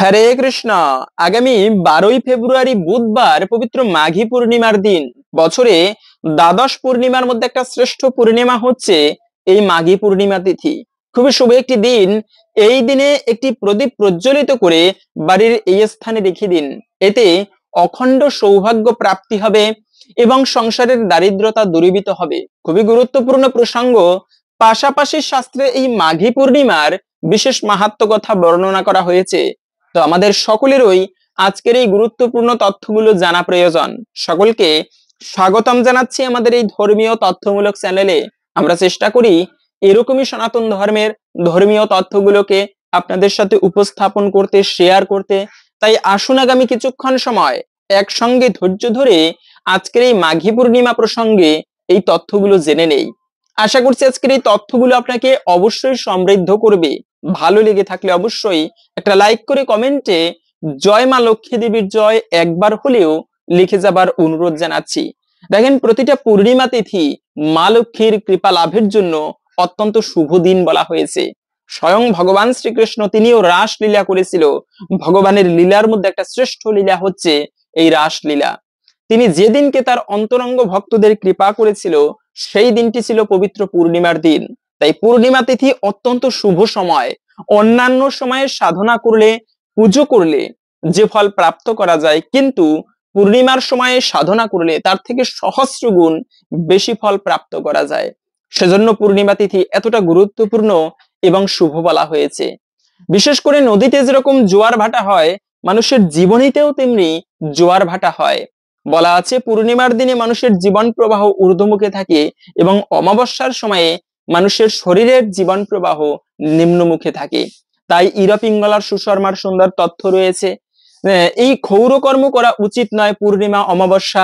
হরে কৃষ্ণ। আগামী 12ই ফেব্রুয়ারি বুধবার পবিত্র মাঘী পূর্ণিমার দিন। বছরে দ্বাদশ পূর্ণিমার মধ্যে একটা শ্রেষ্ঠ পূর্ণিমা হচ্ছে এই মাঘী পূর্ণিমা তিথি। খুবই শুভ একটি দিন। এই দিনে একটি প্রদীপ প্রজ্বলিত করে বাড়ির এই স্থানে রেখে দিন। এতে অখণ্ড সৌভাগ্য প্রাপ্তি হবে এবং সংসারের দারিদ্রতা দূরীভূত হবে। খুবই গুরুত্বপূর্ণ প্রসঙ্গ। পাশাপাশি শাস্ত্রে এই মাঘী পূর্ণিমার বিশেষ মাহাত্ম্য কথা বর্ণনা করা হয়েছে। তো আমাদের সকলেরই আজকের এই গুরুত্বপূর্ণ তথ্যগুলো জানা প্রয়োজন। সকলকে স্বাগতম জানাচ্ছি আমাদের এই ধর্মীয় তথ্যমূলক চ্যানেলে। আমরা চেষ্টা করি এরকমই সনাতন ধর্মের ধর্মীয় তথ্যগুলোকে আপনাদের সাথে উপস্থাপন করতে, শেয়ার করতে। তাই আসুন আগামী কিছুক্ষণ সময় একসঙ্গে ধৈর্য ধরে আজকের এই মাঘী পূর্ণিমা প্রসঙ্গে এই তথ্যগুলো জেনে নেই। আশা করছি আজকের এই তথ্যগুলো আপনাকে অবশ্যই সমৃদ্ধ করবে। ভালো লেগে থাকলে অবশ্যই একটা লাইক করে কমেন্টে জয় মা লক্ষ্মী দেবীর জয় একবার হলেও লিখে যাবার অনুরোধ জানাচ্ছি। দেখেন, প্রতিটা পূর্ণিমা তিথি মা লক্ষ্মীর কৃপা লাভের জন্য অত্যন্ত শুভ দিন বলা হয়েছে। স্বয়ং ভগবান শ্রীকৃষ্ণ তিনিও রাস লীলা করেছিল। ভগবানের লীলার মধ্যে একটা শ্রেষ্ঠ লীলা হচ্ছে এই রাস লীলা। তিনি যেদিনকে তার অন্তরঙ্গ ভক্তদের কৃপা করেছিল সেই দিনটি ছিল পবিত্র পূর্ণিমার দিন। তাই পূর্ণিমা তিথি অত্যন্ত শুভ সময়। অন্যান্য সময়ে সাধনা করলে, পুজো করলে যে ফল প্রাপ্ত করা যায়, কিন্তু পূর্ণিমার সময়ে সাধনা করলে তার থেকে সহস্র গুণ বেশি ফল প্রাপ্ত করা যায়। সেজন্য পূর্ণিমা তিথি এতটা গুরুত্বপূর্ণ এবং শুভ বলা হয়েছে। বিশেষ করে নদীতে যেরকম জোয়ার ভাটা হয়, মানুষের জীবনীতেও তেমনি জোয়ার ভাটা হয়। বলা আছে পূর্ণিমার দিনে মানুষের জীবন প্রবাহ ঊর্ধ্বমুখে থাকে এবং অমাবস্যার সময়ে মানুষের শরীরের জীবন প্রবাহ নিম্নমুখে থাকে। তাই ইরা পিঙ্গলার সুশর্মার সুন্দর তথ্য রয়েছে। এই ক্ষৌর কর্ম করা উচিত নয়। পূর্ণিমা, অমাবস্যা,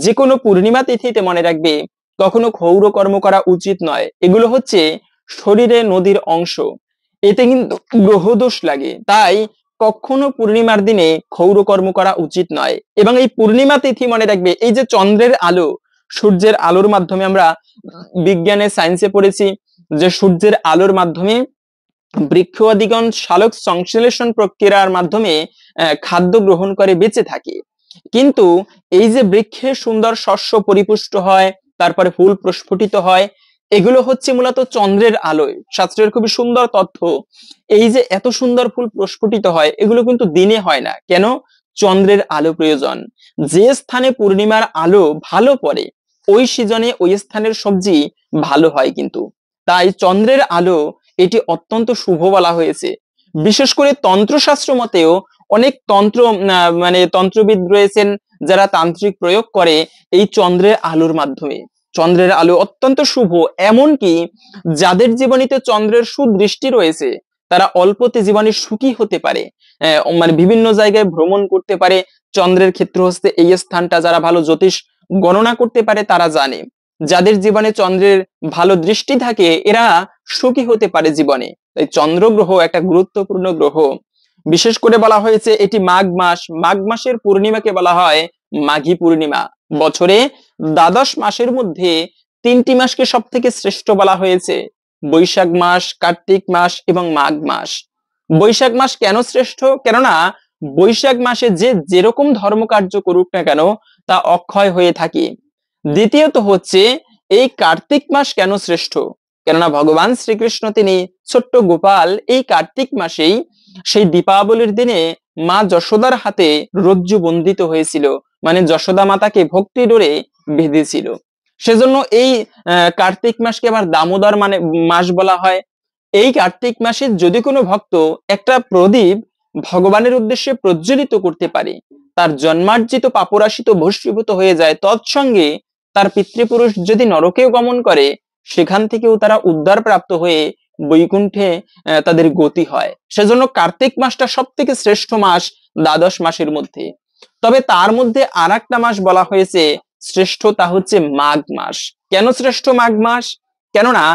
যে কোনো পূর্ণিমা তিথিতে মনে রাখবে কখনো ক্ষৌর কর্ম করা উচিত নয়। এগুলো হচ্ছে শরীরে নদীর অংশ, এতে কিন্তু গ্রহদোষ লাগে। তাই কখনো পূর্ণিমার দিনে ক্ষৌর কর্ম করা উচিত নয়। এবং এই পূর্ণিমা তিথি মনে রাখবে, এই যে চন্দ্রের আলো, সূর্যের আলোর মাধ্যমে আমরা বিজ্ঞানে, সায়েন্সে পড়েছি যে সূর্যের আলোর মাধ্যমে বৃক্ষাদিগণ সালোক সংশ্লেষণ প্রক্রিয়ার মাধ্যমে খাদ্য গ্রহণ করে বেঁচে থাকে। কিন্তু এই যে বৃক্ষে সুন্দর শস্য পরিপুষ্ট হয়, তারপরে ফুল প্রস্ফুটিত হয়, এগুলো হচ্ছে মূলত চন্দ্রের আলোয়। শাস্ত্রের খুবই সুন্দর তথ্য। এই যে এত সুন্দর ফুল প্রস্ফুটিত হয়, এগুলো কিন্তু দিনে হয় না। কেন? চন্দ্রের আলো প্রয়োজন। যে স্থানে পূর্ণিমার আলো ভালো পড়ে ওই সিজনে ওই স্থানের সবজি ভালো হয় কিন্তু। তাই চন্দ্রের আলো এটি অত্যন্ত শুভ বলা হয়েছে। বিশেষ করে তন্ত্রশাস্ত্র মতেও অনেক তন্ত্রবিদ রয়েছেন যারা তান্ত্রিক প্রয়োগ করে এই চন্দ্রের আলোর মাধ্যমে। চন্দ্রের আলো অত্যন্ত শুভ। এমনকি যাদের জীবনীতে চন্দ্রের সুদৃষ্টি রয়েছে তারা অল্পতে জীবনে সুখী হতে পারে, বিভিন্ন জায়গায় ভ্রমণ করতে পারে। চন্দ্রের ক্ষেত্র হচ্ছে এই স্থানটা। যারা ভালো জ্যোতিষ গণনা করতে পারে তারা জানে যাদের জীবনে চন্দ্রের ভালো দৃষ্টি থাকে এরা সুখী হতে পারে জীবনে। তাই চন্দ্র গ্রহ একটা গুরুত্বপূর্ণ গ্রহ। বিশেষ করে বলা হয়েছে এটি মাঘ মাস। মাঘ মাসের পূর্ণিমাকে বলা হয় মাঘী পূর্ণিমা। বছরে দ্বাদশ মাসের মধ্যে 3টি মাসকে সব থেকে শ্রেষ্ঠ বলা হয়েছে: বৈশাখ মাস, কার্তিক মাস এবং মাঘ মাস। বৈশাখ মাস কেন শ্রেষ্ঠ? কেননা বৈশাখ মাসে যে যেরকম ধর্মকার্য করুক না কেন তা অক্ষয় হয়ে থাকে। দ্বিতীয়ত হচ্ছে এই কার্তিক মাস কেন শ্রেষ্ঠ? কেননা ভগবান শ্রীকৃষ্ণ তিনি ছোট্ট গোপাল এই কার্তিক মাসেই সেই দীপাবলির দিনে মা যশোদার হাতে রজ্জু বন্দিত হয়েছিল, মানে যশোদা মাতাকে ভক্তি ডোরে বেঁধেছিল। সেজন্য এই কার্তিক মাসকে আবার দামোদর মাস বলা হয়। এই কার্তিক মাসে যদি কোনো ভক্ত একটা প্রদীপ ভগবানের উদ্দেশ্যে প্রজ্বলিত করতে পারে, তার জন্মার্জিত পাপরাশি তো ভস্মীভূত হয়ে যায়। তৎসঙ্গে তার পিতৃপুরুষ যদি নরকেও গমন করে সেখান থেকেও তারা উদ্ধার প্রাপ্ত হয়ে বৈকুণ্ঠে তাদের গতি হয়। সেজন্য কার্তিক মাসটা সব থেকে শ্রেষ্ঠ মাস দ্বাদশ মাসের মধ্যে। তবে তার মধ্যে আর একটা মাস বলা হয়েছে শ্রেষ্ঠ, তা হচ্ছে মাঘ মাস। কেন শ্রেষ্ঠ মাঘ মাস? কেননা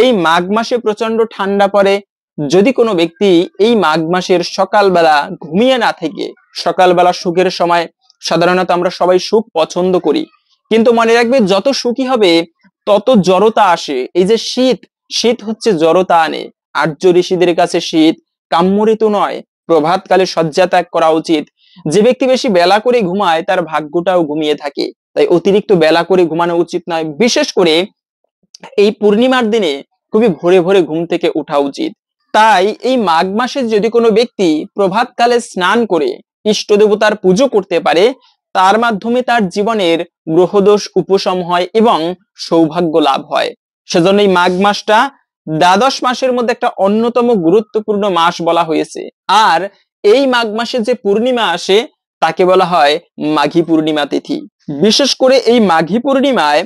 এই মাঘ মাসে প্রচন্ড ঠান্ডা পড়ে। যদি কোনো ব্যক্তি এই মাঘ মাসের সকালবেলা ঘুমিয়ে না থেকে, সকালবেলা সুখের সময়, সাধারণত আমরা সবাই সুখ পছন্দ করি, কিন্তু মনে রাখবে যত সুখী হবে তত জড়তা আসে। এই যে শীত, শীত হচ্ছে জড়তা আনে। আর্য ঋষিদের কাছে শীত কাম্য ঋতু নয়, প্রভাতকালে শয্যা ত্যাগ করা উচিত। যে ব্যক্তি বেশি বেলা করে ঘুমায় তার ভাগ্যটাও ঘুমিয়ে থাকে, তাই অতিরিক্ত বেলা করে ঘুমানো উচিত নয়। বিশেষ করে এই পূর্ণিমার দিনে খুবই ভোরে ভোরে ঘুম থেকে ওঠা উচিত। তাই এই মাঘ মাসে যদি কোনো ব্যক্তি প্রভাতকালে স্নান করে ইষ্ট দেবতার পুজো করতে পারে, তার মাধ্যমে তার জীবনের গ্রহদোষ উপশম হয় এবং সৌভাগ্য লাভ হয়। সেজন্য এই মাঘ মাসটা দ্বাদশ মাসের মধ্যে একটা অন্যতম গুরুত্বপূর্ণ মাস বলা হয়েছে। আর এই মাঘ মাসে যে পূর্ণিমা আসে তাকে বলা হয় মাঘী পূর্ণিমা তিথি। বিশেষ করে এই মাঘী পূর্ণিমায়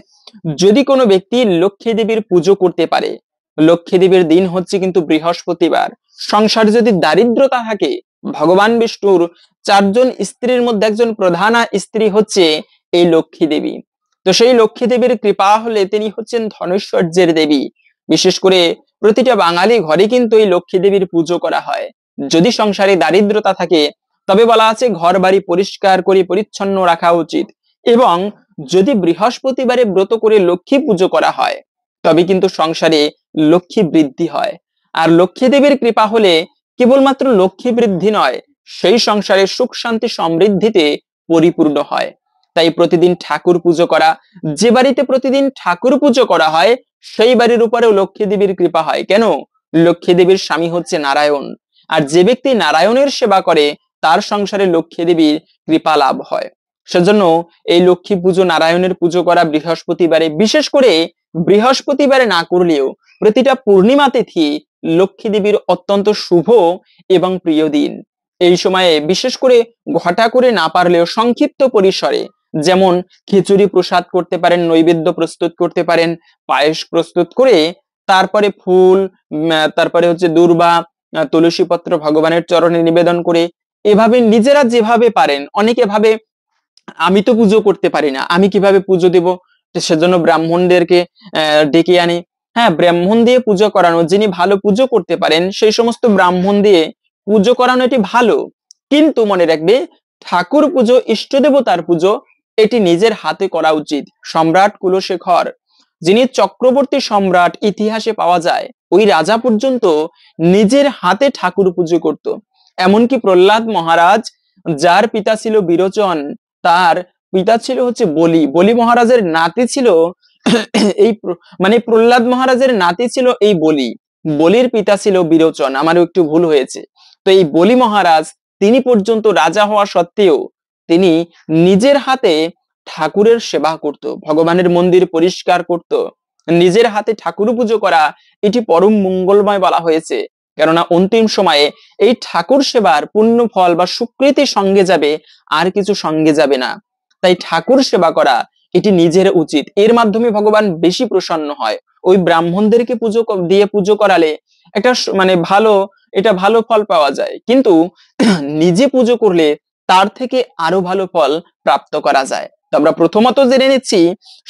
যদি কোনো ব্যক্তি লক্ষ্মী দেবীর পুজো করতে পারে, লক্ষ্মী দেবীর দিন হচ্ছে কিন্তু বৃহস্পতিবার। সংসারে যদি দারিদ্রতা থাকে, ভগবান বিষ্ণুর 4 জন স্ত্রীর মধ্যে একজন প্রধানা স্ত্রী হচ্ছে এই লক্ষ্মী দেবী। তো সেই লক্ষ্মী দেবীর কৃপা হলে তিনি হচ্ছেন ধনৈশ্বর্যের দেবী। বিশেষ করে প্রতিটা বাঙালি ঘরে কিন্তু এই লক্ষ্মী দেবীর পুজো করা হয়। যদি সংসারে দারিদ্রতা থাকে তবে বলা আছে ঘর বাড়ি পরিষ্কার করে পরিচ্ছন্ন রাখা উচিত, এবং যদি বৃহস্পতিবারে ব্রত করে লক্ষ্মী পুজো করা হয় তবে কিন্তু সংসারে লক্ষ্মী বৃদ্ধি হয়। আর লক্ষ্মী দেবীর কৃপা হলে কেবলমাত্র লক্ষ্মী বৃদ্ধি নয়, সেই সংসারে সুখ শান্তি সমৃদ্ধিতে পরিপূর্ণ হয়। তাই প্রতিদিন ঠাকুর পুজো করা, যে বাড়িতে প্রতিদিন ঠাকুর পুজো করা হয় সেই বাড়ির উপরেও লক্ষ্মী দেবীর কৃপা হয়। কেন? লক্ষ্মী দেবীর স্বামী হচ্ছে নারায়ণ, আর যে ব্যক্তি নারায়ণের সেবা করে তার সংসারে লক্ষ্মী দেবীর কৃপা লাভ হয়। সেজন্য এই লক্ষ্মী পুজো, নারায়ণের পুজো করা বৃহস্পতিবারে, বিশেষ করে বৃহস্পতিবারে না করলেও প্রতিটা পূর্ণিমা তিথি লক্ষ্মী দেবীর অত্যন্ত শুভ এবং প্রিয় দিন। এই সময়ে বিশেষ করে ঘটা করে না পারলেও সংক্ষিপ্ত পরিসরে যেমন খিচুড়ি প্রসাদ করতে পারেন, নৈবেদ্য প্রস্তুত করতে পারেন, পায়েস প্রস্তুত করে তারপরে ফুল, তারপরে হচ্ছে দূর্বা, তুলসী পত্র ভগবানের চরণে নিবেদন করে এভাবে নিজেরা যেভাবে পারেন। অনেকে ভাবে আমি তো পুজো করতে পারি না, আমি কিভাবে পুজো দেব, সেজন্য ব্রাহ্মণদেরকে ডেকে আনে। হ্যাঁ, ব্রাহ্মণ দিয়ে পুজো করানো, যিনি ভালো পুজো করতে পারেন সেই সমস্ত ব্রাহ্মণ দিয়ে পুজো করানো এটি ভালো, কিন্তু মনে রাখবে ঠাকুর পুজো, ইষ্ট দেবতার পুজো এটি নিজের হাতে করা উচিত। সম্রাট কুলশেখর, যিনি চক্রবর্তী সম্রাট ইতিহাসে পাওয়া যায়, ওই রাজা পর্যন্ত নিজের হাতে ঠাকুর পুজো করত। এমনকি প্রহ্লাদ মহারাজ, যার পিতা ছিল বিরোচন, তার পিতা ছিল হচ্ছে বলি, বলি মহারাজের নাতি ছিল এই মানে প্রহ্লাদ মহারাজের নাতি ছিল এই বলি, বলির পিতা ছিল বিরোচন, আমারও একটু ভুল হয়েছে। তো এই বলি মহারাজ, তিনি পর্যন্ত রাজা হওয়া সত্ত্বেও তিনি নিজের হাতে ঠাকুরের সেবা করত, ভগবানের মন্দির পরিষ্কার করত। নিজের হাতে ঠাকুর পুজো করা এটি পরম মঙ্গলময় বলা হয়েছে, কেননা অন্তিম সময়ে এই ঠাকুর সেবার পুণ্য ফল বা স্বীকৃতি সঙ্গে যাবে, আর কিছু সঙ্গে যাবে না। তাই ঠাকুর সেবা করা এটি নিজের উচিত, এর মাধ্যমে ভগবান বেশি প্রসন্ন হয়। ওই ব্রাহ্মণদেরকে পুজো দিয়ে পুজো করালে একটা মানে ভালো, এটা ভালো ফল পাওয়া যায়, কিন্তু নিজে পুজো করলে তার থেকে আরো ভালো ফল প্রাপ্ত করা যায়। তো আমরা প্রথমত জেনে নিচ্ছি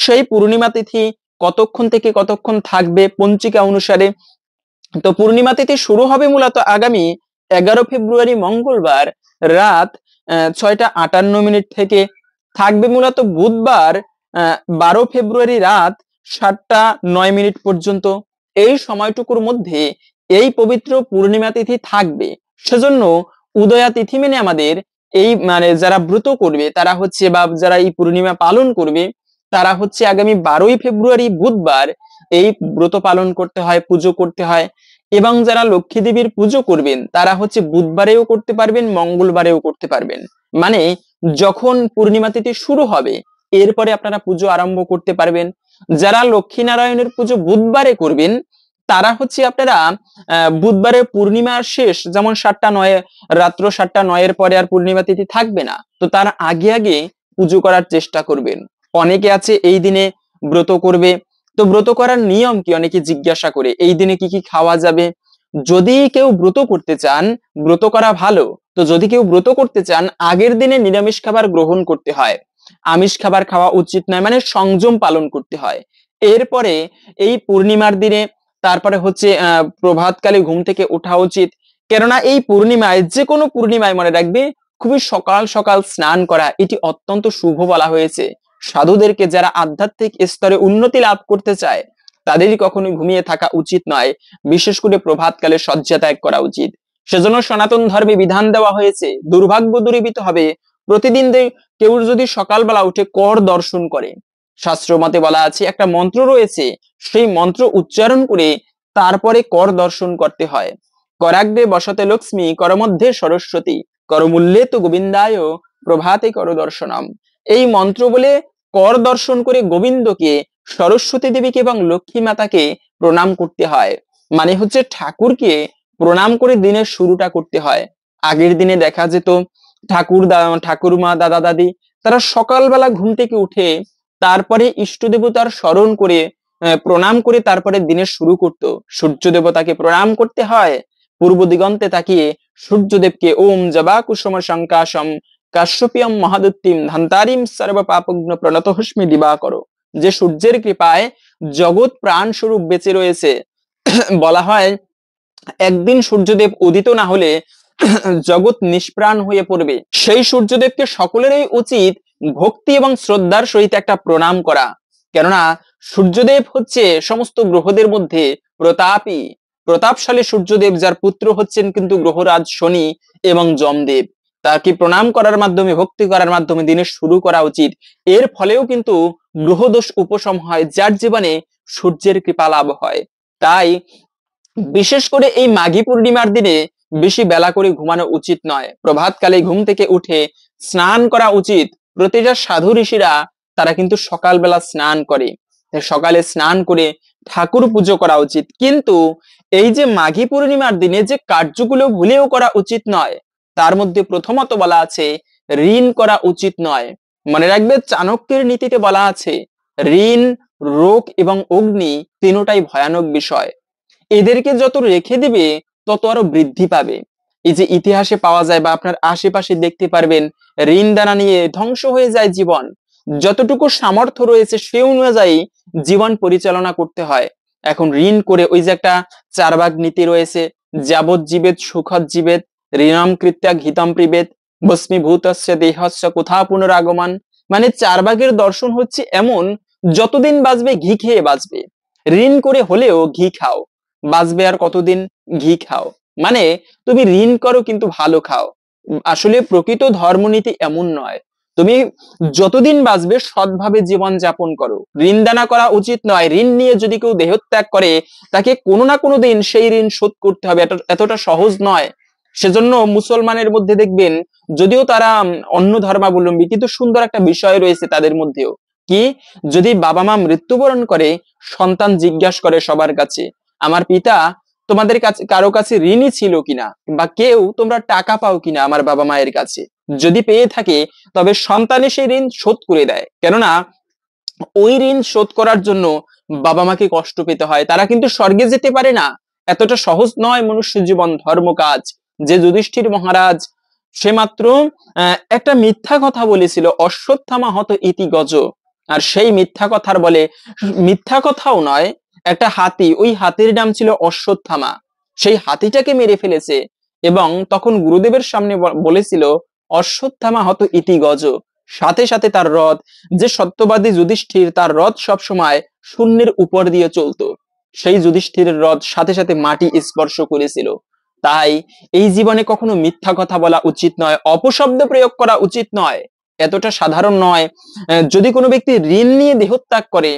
সেই পূর্ণিমা তিথি কতক্ষণ থেকে কতক্ষণ থাকবে পঞ্চিকা অনুসারে। তো পূর্ণিমা তিথি শুরু হবে মূলত আগামী 11 ফেব্রুয়ারি মঙ্গলবার রাত 6:58 থেকে, থাকবে মূলত বুধবার 12 ফেব্রুয়ারি রাত 7:09 পর্যন্ত। এই সময়টুকুর মধ্যে এই পবিত্র পূর্ণিমা তিথি থাকবে। সেজন্য উদয়া তিথি মেনে আমাদের এই মানে যারা ব্রত করবে তারা হচ্ছে, বা যারা এই পূর্ণিমা পালন করবে তারা হচ্ছে আগামী 12 ফেব্রুয়ারি বুধবার এই ব্রত পালন করতে হয়, পুজো করতে হয়। এবং যারা লক্ষ্মী দেবীর পুজো করবেন তারা হচ্ছে বুধবারেও করতে পারবেন, মঙ্গলবারেও করতে পারবেন। মানে যখন পূর্ণিমা তিথি শুরু হবে এরপরে আপনারা পুজো আরম্ভ করতে পারবেন। যারা লক্ষ্মী নারায়ণের পুজো বুধবারে করবেন তারা হচ্ছে আপনারা বুধবারের পূর্ণিমার শেষ, যেমন 7:09, রাত্র 7:09 পরে আর পূর্ণিমা তিথি থাকবে না, তো তার আগে আগে পুজো করার চেষ্টা করবেন। অনেকে আছে এই দিনে ব্রত করবে, তো ব্রত করার নিয়ম কি অনেকে জিজ্ঞাসা করে, এই দিনে কি কি খাওয়া যাবে। যদি কেউ ব্রত করতে চান, ব্রত করা ভালো, তো যদি কেউ ব্রত করতে চান আগের দিনে নিরামিষ খাবার গ্রহণ করতে হয়, আমিষ খাবার খাওয়া উচিত নয়, মানে সংযম পালন করতে হয়। এরপরে এই পূর্ণিমার দিনে তারপরে হচ্ছে প্রভাতকালে ঘুম থেকে ওঠা উচিত, কেননা এই পূর্ণিমায়, যে কোনো পূর্ণিমায় মনে রাখবে খুবই সকাল সকাল স্নান করা এটি অত্যন্ত শুভ বলা হয়েছে। সাধুদেরকে, যারা আধ্যাত্মিক স্তরে উন্নতি লাভ করতে চায় তাদেরই কখনোই ঘুমিয়ে থাকা উচিত নয়, বিশেষ করে প্রভাতকালে শয্যা ত্যাগ করা উচিত। সেজন্য সনাতন ধর্মে বিধান দেওয়া হয়েছে, দুর্ভাগ্য দূরীভূত হবে প্রতিদিন কেউ যদি সকালবেলা উঠে কর দর্শন করে। শাস্ত্র মতে বলা আছে একটা মন্ত্র রয়েছে, সেই মন্ত্র উচ্চারণ করে তারপরে কর দর্শন করতে হয়। করাগ্রে বসতে লক্ষ্মী, করমধ্যে সরস্বতী, করমূল্যে তো গোবিন্দায় প্রভাতে কর দর্শনম। এই মন্ত্র বলে কর দর্শন করে গোবিন্দকে, সরস্বতী দেবীকে এবং লক্ষ্মী মাতাকে প্রণাম করতে হয়। মানে হচ্ছে ঠাকুরকে প্রণাম করে দিনের শুরুটা করতে হয়। আগের দিনে দেখা যেত ঠাকুরমা, দাদা দাদি তারা সকালবেলা ঘুম থেকে উঠে তারপরে ইষ্ট দেবতার স্মরণ করে প্রণাম করে তারপরে দিনের শুরু করত। সূর্য দেবতাকে প্রণাম করতে হয়, পূর্ব দিগন্তে তাকিয়ে সূর্যদেবকে ওম জবা কুসুম শঙ্কাশম কাশ্যপিয়ম মহাদুত্তিম ধান্তারিম সর্ব পাপগ্ন প্রণতহস্মি দিবাকর। যে সূর্যের কৃপায় জগৎ প্রাণ স্বরূপ বেঁচে রয়েছে। বলা হয় একদিন সূর্যদেব উদিত না হলে জগৎ নিষ্প্রাণ হয়ে পড়বে। সেই সূর্যদেবকে সকলেরই উচিত ভক্তি এবং শ্রদ্ধার সহিত একটা প্রণাম করা, কেননা সূর্যদেব হচ্ছে সমস্ত গ্রহদের মধ্যে প্রতাপশালী সূর্যদেব, যার পুত্র হচ্ছেন কিন্তু গ্রহরাজ শনি এবং যমদেব। তাকে প্রণাম করার মাধ্যমে, ভক্তি করার মাধ্যমে দিনের শুরু করা উচিত। এর ফলেও কিন্তু গ্রহদোষ উপশম হয়, যার জীবনে সূর্যের কৃপা লাভ হয়। তাই বিশেষ করে এই মাঘী পূর্ণিমার দিনে বেশি বেলা করে ঘুমানো উচিত নয়। প্রভাতকালে ঘুম থেকে উঠে স্নান করা উচিত। প্রতিটা সাধু ঋষিরা তারা কিন্তু সকালবেলা স্নান করে, সকালে স্নান করে ঠাকুর পুজো করা উচিত। কিন্তু এই যে মাঘী পূর্ণিমার দিনে যে কার্যগুলো ভুলেও করা উচিত নয়, তার মধ্যে প্রথমত বলা আছে ঋণ করা উচিত নয়। মনে রাখবে চাণক্যের নীতিতে বলা আছে ঋণ, রোগ এবং অগ্নি তিনটাই ভয়ানক বিষয়। এদেরকে যত রেখে দিবে তত আরো বৃদ্ধি পাবে। এই যে ইতিহাসে পাওয়া যায় বা আপনার আশেপাশে দেখতে পারবেন, ঋণ দানা নিয়ে ধ্বংস হয়ে যায় জীবন। যতটুকু সামর্থ্য রয়েছে সে অনুযায়ী জীবন পরিচালনা করতে হয়। এখন ঋণ করে, ওই যে একটা চারবাগ নীতি রয়েছে, যাবৎ জীবেত সুখৎ জীবেত, ঋণম কৃত্যা ঘিতম প্রিবেত, ভস্মীভূতস্য দেহস্য কোথা পুনরাগমন। মানে চারবাগের দর্শন হচ্ছে এমন, যতদিন বাঁচবে ঘি খেয়ে বাঁচবে, ঋণ করে হলেও ঘি খাও, বাঁচবে আর কতদিন, ঘি খাও। মানে তুমি ঋণ করো কিন্তু ভালো খাও। আসলে প্রকৃত ধর্মনীতি এমন নয়। তুমি যতদিন বাঁচবে সৎভাবে জীবন যাপন করো, ঋণ দানা করা উচিত নয়। ঋণ নিয়ে যদি কেউ দেহত্যাগ করে, তাকে কোনো না কোনো দিন সেই ঋণ শোধ করতে হবে, এতটা সহজ নয়। সেজন্য মুসলমানের মধ্যে দেখবেন, যদিও তারা অন্য ধর্মাবলম্বী, কিন্তু সুন্দর একটা বিষয় রয়েছে তাদের মধ্যেও, কি যদি বাবা মা মৃত্যুবরণ করে, সন্তান জিজ্ঞাসা করে সবার কাছে, আমার পিতা তোমাদের কাছে কারো কাছে ঋণী ছিল কিনা, বা কেউ তোমরা টাকা পাও কিনা আমার বাবা মায়ের কাছে। যদি পেয়ে থাকে তবে সন্তানে সেই ঋণ শোধ করে দেয়, কেননা ওই ঋণ শোধ করার জন্য বাবা মাকে কষ্ট পেতে হয়। তারা কিন্তু স্বর্গে যেতে পারে না, এতটা সহজ নয় মনুষ্য জীবন, ধর্ম কাজ। যে যুধিষ্ঠির মহারাজ, সে মাত্র একটা মিথ্যা কথা বলেছিল, অশ্বত্থামা হত ইতি গজ। আর সেই মিথ্যা কথার বলে, মিথ্যা কথাও নয়, একটা হাতি, ওই হাতির নাম ছিল অশ্বত্থামা, সেই হাতিটাকে মেরে ফেলেছে। এবং তখন গুরুদেবের সামনে বলেছিল অশ্বত্থামা হত ইতি গজ। সাথে সাথে তার রথ, যে সত্যবাদী যুধিষ্ঠির, তার রথ সব সময় শূন্যের উপর দিয়ে চলতো, সেই যুধিষ্ঠিরের রথ সাথে সাথে মাটি স্পর্শ করেছিল। তাই এই জীবনে কখনো মিথ্যা কথা বলা উচিত নয়, অপশব্দ প্রয়োগ করা উচিত নয়, এতটা সাধারণ নয়। যদি কোনো ব্যক্তি ঋণ নিয়ে দেহত্যাগ করে,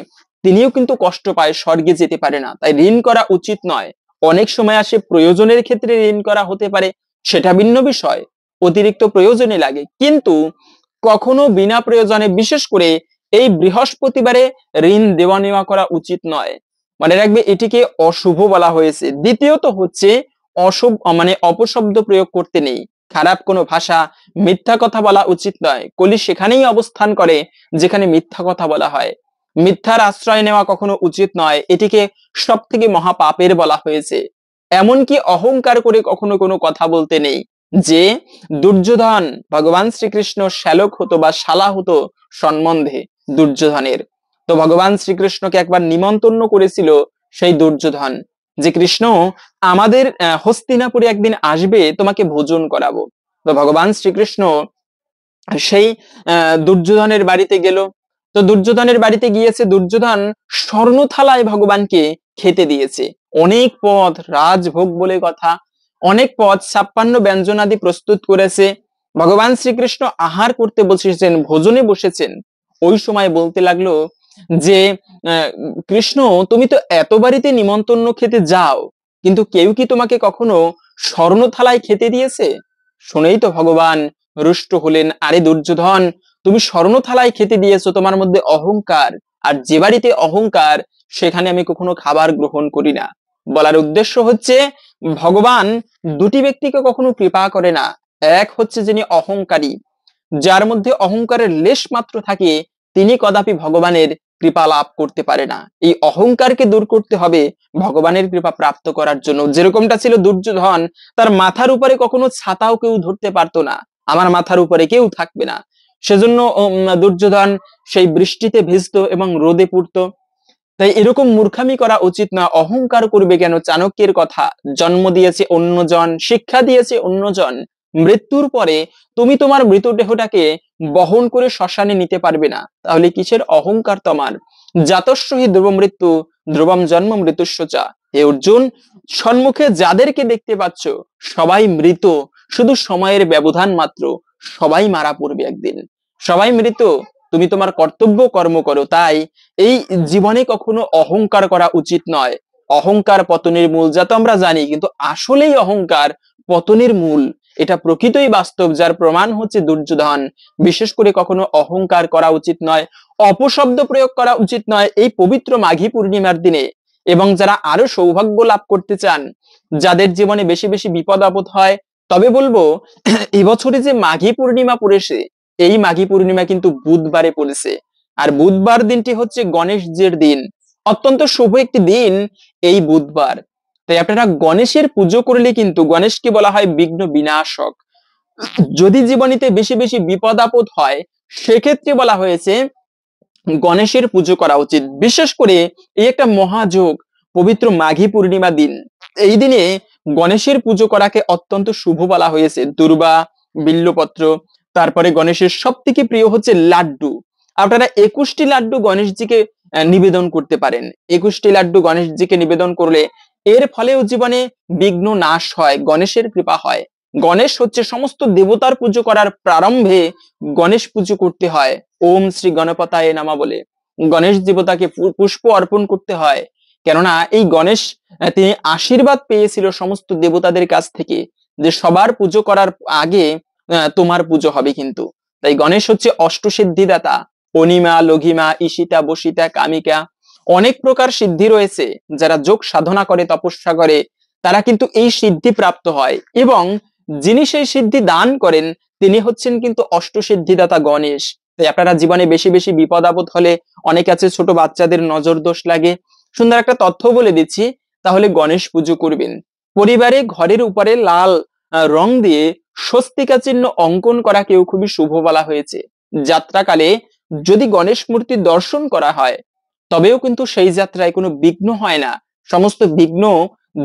তিনিও কিন্তু কষ্ট পায়, স্বর্গে যেতে পারে না। তাই ঋণ করা উচিত নয়। অনেক সময় আসে প্রয়োজনের ক্ষেত্রে ঋণ করা হতে পারে, সেটা ভিন্ন বিষয়, অতিরিক্ত প্রয়োজনে লাগে, কিন্তু কখনো বিনা প্রয়োজনে, বিশেষ করে এই বৃহস্পতিবারে ঋণ দেওয়া নেওয়া করা উচিত নয়। মনে রাখবে এটিকে অশুভ বলা হয়েছে। দ্বিতীয়ত হচ্ছে অশুভ, মানে অপশব্দ প্রয়োগ করতে নেই, খারাপ কোনো ভাষা, মিথ্যা কথা বলা উচিত নয়। কলি সেখানেই অবস্থান করে যেখানে মিথ্যা কথা বলা হয়। মিথ্যার আশ্রয় নেওয়া কখনো উচিত নয়, এটিকে সব থেকে মহাপাপের বলা হয়েছে। এমনকি অহংকার করে কখনো কোনো কথা বলতে নেই। যে দুর্যোধন, ভগবান শ্রীকৃষ্ণ শ্যালক হতো বা শালা হতো সম্বন্ধে দুর্যোধনের, তো ভগবান শ্রীকৃষ্ণকে একবার নিমন্ত্রণ করেছিল সেই দুর্যোধন, যে কৃষ্ণ আমাদের হস্তিনাপুরে একদিন আসবে, তোমাকে ভোজন করাবো। তো ভগবান শ্রীকৃষ্ণ সেই দুর্যোধনের বাড়িতে গেল। তো দুর্যোধনের বাড়িতে গিয়েছে, দুর্যোধন স্বর্ণ থালায় ভগবানকে খেতে দিয়েছে, অনেক পদ, রাজভোগ বলে কথা, অনেক পদ 56 ব্যঞ্জনাদি প্রস্তুত করেছে। ভগবান শ্রীকৃষ্ণ আহার করতে বসেছেন, ভোজনে বসেছেন। ওই সময় বলতে লাগলো যে কৃষ্ণ, তুমি তো এত বাড়িতে নিমন্ত্রণ খেতে যাও, কিন্তু কেউ কি তোমাকে কখনো স্বর্ণ থালায় খেতে দিয়েছে? শুনেই তো ভগবান রুষ্ট হলেন। আরে দুর্যোধন, তুমি স্বর্ণ থালায় খেতে দিয়েছো, তোমার মধ্যে অহংকার। আর যে বাড়িতে অহংকার, সেখানে আমি কখনো খাবার গ্রহণ করি না। বলার উদ্দেশ্য হচ্ছে, ভগবান দুটি ব্যক্তিকে কখনো কৃপা করে না। এক হচ্ছে যিনি অহংকারী, যার মধ্যে অহংকারের লেশ মাত্র থাকে, তিনি কদাপি ভগবানের কৃপা লাভ করতে পারে না। এই অহংকারকে দূর করতে হবে ভগবানের কৃপা প্রাপ্ত করার জন্য। যেরকমটা ছিল দুর্যোধন, তার মাথার উপরে কখনো ছাতাও কেউ ধরতে পারতো না, আমার মাথার উপরে কেউ থাকবে না, সেজন্য দুর্যোধন সেই বৃষ্টিতে ভিজতো এবং রোদে পুড়তো। তাই এরকম মূর্খামি করা উচিত না। অহংকার করবে কেন? চাণক্যের কথা, জন্ম দিয়েছে অন্যজন, শিক্ষা দিয়েছে অন্যজন, মৃত্যুর পরে তুমি তোমার মৃতদেহটাকে বহন করে শ্মশানে নিতে পারবে না, তাহলে কিসের অহংকার তোমার? জাতস্য হি ধ্রুব মৃত্যু, ধ্রুবম জন্ম মৃত্যুস্য চা। হে অর্জুন, সম্মুখে যাদেরকে দেখতে পাচ্ছ সবাই মৃত, শুধু সময়ের ব্যবধান মাত্র। সবাই মারা পড়বে একদিন, সবাই মৃত। তুমি তোমার কর্তব্য কর্ম করো। তাই এই জীবনে কখনো অহংকার করা উচিত নয়। অহংকার পতনের মূল, যা তো আমরা জানি, কিন্তু আসলেই অহংকার পতনের মূল, এটা প্রকৃতই বাস্তব, যার প্রমাণ হচ্ছে দুর্যোধন। বিশেষ করে কখনো অহংকার করা উচিত নয়, অপশব্দ প্রয়োগ করা উচিত নয় এই পবিত্র মাঘী পূর্ণিমার দিনে। এবং যারা আরো সৌভাগ্য লাভ করতে চান, যাদের জীবনে বেশি বেশি বিপদ আপদ হয়, তবে বলবো এবছরে যে মাঘী পূর্ণিমা পড়েছে, এই মাঘী পূর্ণিমা কিন্তু বুধবারে পড়েছে। আর বুধবার দিনটি হচ্ছে গণেশজির দিন, অত্যন্ত শুভ একটি দিন এই বুধবার। তাই আপনারা গণেশের পুজো করলে, কিন্তু গণেশকে বলা হয় বিঘ্ন বিনাশক। যদি জীবনীতে বেশি বেশি বিপদ আপদ হয়, সেক্ষেত্রে বলা হয়েছে গণেশের পুজো করা উচিত। বিশেষ করে এই একটা মহাযোগ পবিত্র মাঘী পূর্ণিমা দিন, এই দিনে গণেশের পুজো করাকে অত্যন্ত শুভ বলা হয়েছে। দুর্বা, বিল্লপত্র, তারপরে গণেশের সব থেকে প্রিয় হচ্ছে লাড্ডু। আপনারা 21টি লাড্ডু গণেশজিকে নিবেদন করতে পারেন। 21টি লাড্ডু গণেশজিকে নিবেদন করলে এর ফলেও জীবনে বিঘ্ন নাশ হয়, গণেশের কৃপা হয়। গণেশ হচ্ছে সমস্ত দেবতার পুজো করার প্রারম্ভে গণেশ পুজো করতে হয়। ওম শ্রী গণপতায় নামা বলে গণেশ দেবতাকে পুষ্প অর্পণ করতে হয়। কেননা এই গণেশ তিনি আশীর্বাদ পেয়েছিল সমস্ত দেবতাদের কাছ থেকে, যে সবার পুজো করার আগে তোমার পুজো হবে কিন্তু। তাই গণেশ হচ্ছে অষ্টসিদ্ধিদাতা। অনিমা, লঘিমা, ঈশিতা, বসিতা, কামিকা, অনেক প্রকার সিদ্ধি রয়েছে। যারা যোগ সাধনা করে, তপস্যা করে, তারা কিন্তু এই সিদ্ধি প্রাপ্ত হয়। এবং যিনি সেই সিদ্ধি দান করেন, তিনি হচ্ছেন কিন্তু অষ্টসিদ্ধিদাতা গণেশ। তাই আপনারা জীবনে বেশি বেশি বিপদ আপদ হলে, অনেক আছে ছোট বাচ্চাদের নজর দোষ লাগে, সুন্দর একটা তথ্য বলে দিচ্ছি, তাহলে গণেশ পুজো করবেন। পরিবারে ঘরের উপরে লাল রং দিয়ে স্বস্তিকা চিহ্ন অঙ্কন করা কেউ খুবই শুভ বলা হয়েছে। যাত্রাকালে যদি গণেশ মূর্তি দর্শন করা হয়, তবেও কিন্তু সেই যাত্রায় কোনো বিঘ্ন হয় না, সমস্ত বিঘ্ন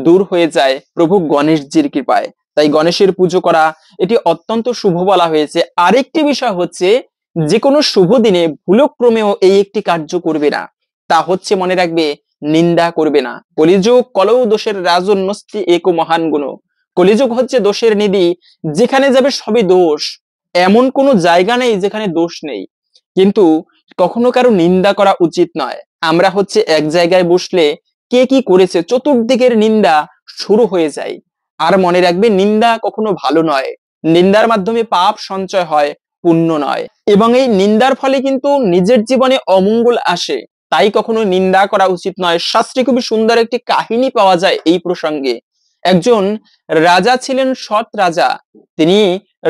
দূর হয়ে যায় প্রভু গণেশজির কৃপায়। তাই গণেশের পুজো করা এটি অত্যন্ত শুভ বলা হয়েছে। আরেকটি বিষয় হচ্ছে, যে কোনো শুভ দিনে ভুলক্রমেও এই একটি কার্য করবে না, তা হচ্ছে মনে রাখবে, নিন্দা করবে না। কলিযুগ কলৌ দোষের রাজন্যস্তি এক মহান গুণ। কলিযুগ হচ্ছে দোষের নিধি, যেখানে যাবে সবই দোষ, এমন কোনো জায়গা নেই যেখানে দোষ নেই। কিন্তু কখনো কারো নিন্দা করা উচিত নয়। আমরা হচ্ছে এক জায়গায় বসলে কে কি করেছে চতুর্দিকের নিন্দা শুরু হয়ে যায়। আর মনে রাখবে, নিন্দা কখনো ভালো নয়। নিন্দার মাধ্যমে পাপ সঞ্চয় হয়, পুণ্য নয়। এবং এই নিন্দার ফলে কিন্তু নিজের জীবনে অমঙ্গল আসে। তাই কখনো নিন্দা করা উচিত নয়। শাস্ত্রে খুবই সুন্দর একটি কাহিনী পাওয়া যায় এই প্রসঙ্গে। একজন রাজা ছিলেন, সৎ রাজা। তিনি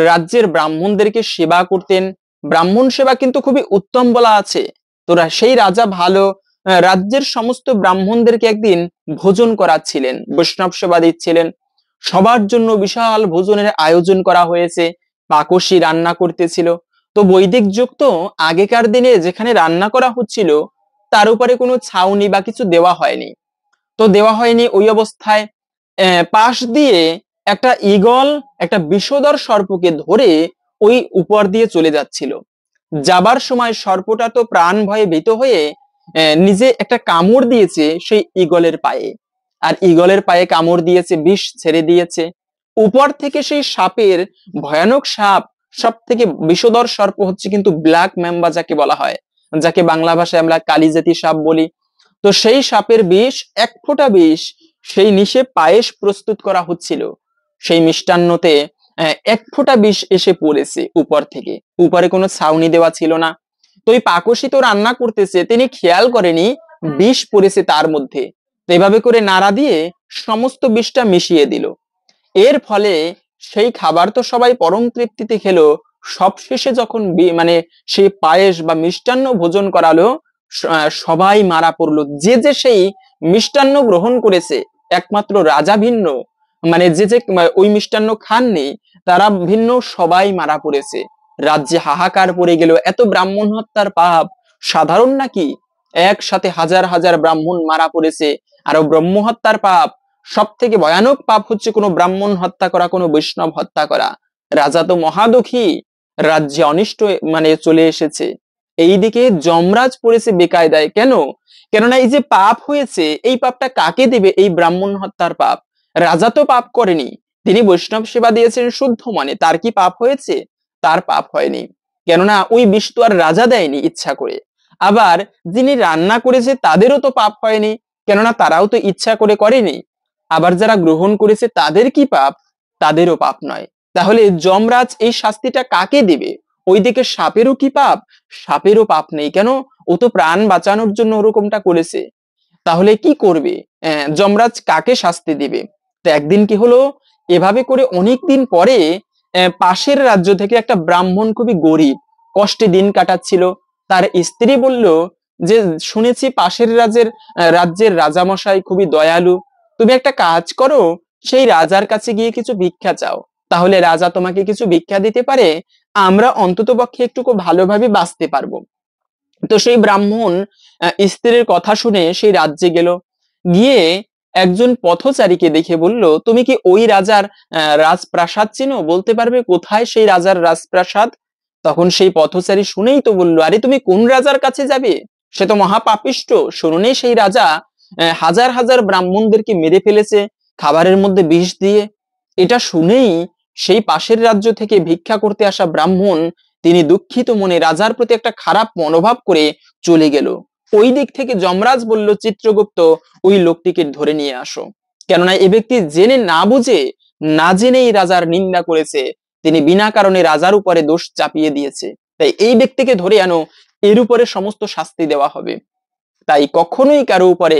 রাজ্যের ব্রাহ্মণদেরকে সেবা করতেন। ব্রাহ্মণ সেবা কিন্তু খুবই উত্তম বলা আছে। তো সেই রাজা ভালো রাজ্যের সমস্ত ব্রাহ্মণদেরকে একদিন ভোজন করাচ্ছিলেন, বৈষ্ণব সেবা দিচ্ছিলেন। সবার জন্য বিশাল ভোজনের আয়োজন করা হয়েছে, পাকশী রান্না করতেছিল। তো বৈদিক যুগ তো, আগেকার দিনে যেখানে রান্না করা হচ্ছিল তার উপরে কোনো ছাউনি বা কিছু দেওয়া হয়নি। তো দেওয়া হয়নি, ওই অবস্থায় পাশ দিয়ে একটা ঈগল একটা বিষধর সর্পকে ধরে ওই উপর দিয়ে চলে যাচ্ছিল। যাবার সময় সর্পটা তো প্রাণ ভয়ে ভীত হয়ে নিজে একটা কামড় দিয়েছে সেই ঈগলের পায়ে। আর ঈগলের পায়ে কামড় দিয়েছে, বিষ ছেড়ে দিয়েছে। উপর থেকে সেই সাপের, ভয়ানক সাপ, সব থেকে বিষধর সর্প হচ্ছে কিন্তু ব্ল্যাক ম্যাম্বা যাকে বলা হয়, যাকে বাংলা ভাষায় আমরা কালিজাতি সাপ বলি। তো সেই সাপের বিষ, এক ফোঁটা বিষ, সেই নিশে পায়েস প্রস্তুত করা হচ্ছিল, সেই মিষ্টান্নতে এক ফোঁটা বিষ এসে পড়েছে উপর থেকে। উপরে কোনো ছাউনি দেওয়া ছিল না। তো ওই পাকসী তো রান্না করতেছে, তিনি খেয়াল করেনি বিষ পড়েছে তার মধ্যে। তো এভাবে করে নাড়া দিয়ে সমস্ত বিষটা মিশিয়ে দিল। এর ফলে সেই খাবার তো সবাই পরম তৃপ্তিতে খেলো, সবশেষে যখন মানে সেই পায়েস বা মিষ্টান্ন ভোজন করালো, সবাই মারা পড়লো। যে যে সেই মিষ্টান্ন গ্রহণ করেছে, একমাত্র রাজা ভিন্ন, মানে যে যে ওই মিষ্টান্ন খাননি তারা ভিন্ন, সবাই মারা পড়েছে। রাজ্যে হাহাকার পড়ে গেল। এত ব্রাহ্মণ হত্যার পাপ সাধারণ নাকি? একসাথে হাজার হাজার ব্রাহ্মণ মারা পড়েছে। আর ব্রহ্ম হত্যার পাপ, সব থেকে ভয়ানক পাপ হচ্ছে কোনো ব্রাহ্মণ হত্যা করা, কোনো বৈষ্ণব হত্যা করা। রাজা তো মহাদুখী, রাজ্যে অনিষ্ট মানে চলে এসেছে। এইদিকে যমরাজ পড়েছে বেকায়দায়। কেন? কেননা এই যে পাপ হয়েছে, এই পাপটা কাকে দেবে? এই ব্রাহ্মণ হত্যার পাপ। রাজা তো পাপ করেনি, তিনি বৈষ্ণব সেবা দিয়েছেন শুদ্ধ মনে, তার কি পাপ হয়েছে? তার পাপ হয়নি, কেননা ওই বিষ তো আর রাজা দেয়নি ইচ্ছা করে। আবার যিনি রান্না করেছে তাদেরও তো পাপ হয়নি, কেননা তারাও তো ইচ্ছা করে করেনি। আবার যারা গ্রহণ করেছে তাদের কি পাপ? তাদেরও পাপ নয়। তাহলে যমরাজ এই শাস্তিটা কাকে দিবে? ওইদিকে সাপেরও কি পাপ? সাপেরও পাপ নেই। কেন? ও তো প্রাণ বাঁচানোর জন্য ওরকমটা করেছে। তাহলে কি করবে? যমরাজ কাকে শাস্তি দিবে? তো একদিন কি হলো, এভাবে করে অনেক দিন পরে পাশের রাজ্য থেকে একটা ব্রাহ্মণ, খুবই গরিব, কষ্টে দিন কাটাচ্ছিল। তার স্ত্রী বলল যে, শুনেছি পাশের রাজ্যের রাজামশাই খুবই দয়ালু, তুমি একটা কাজ করো, সেই রাজার কাছে গিয়ে কিছু ভিক্ষা চাও, তাহলে রাজা তোমাকে কিছু ভিক্ষা দিতে পারে, আমরা অন্তত পক্ষে একটু ভালোভাবে বাঁচতে পারবো। তো সেই ব্রাহ্মণ স্ত্রীর কথা শুনে সেই রাজ্যে গেল। গিয়ে একজন পথচারীকে দেখে বলল, তুমি কি ওই রাজার রাজপ্রাসাদ চিনো? বলতে পারবে কোথায় সেই রাজার রাজপ্রাসাদ? তখন সেই পথচারী শুনেই তো বলল, আরে তুমি কোন রাজার কাছে যাবে? সে তো মহাপাপিষ্ট। শুনুনি সেই রাজা হাজার হাজার ব্রাহ্মণদেরকে মেরে ফেলেছে খাবারের মধ্যে বিষ দিয়ে। এটা শুনেই সেই পাশের রাজ্য থেকে ভিক্ষা করতে আসা ব্রাহ্মণ, তিনি দুঃখিত মনে রাজার প্রতি একটা খারাপ মনোভাব করে চলে গেল। ওই দিক থেকে যমরাজ বলল, চিত্রগুপ্ত, ওই লোকটিকে ধরে নিয়ে আসো, কেননা এ ব্যক্তি জেনে না বুঝে, না জেনেই রাজার নিন্দা করেছে, তিনি বিনা কারণে রাজার উপরে দোষ চাপিয়ে দিয়েছে। তাই এই ব্যক্তিকে ধরে আনো, এর উপরে সমস্ত শাস্তি দেওয়া হবে। তাই কখনোই কারো উপরে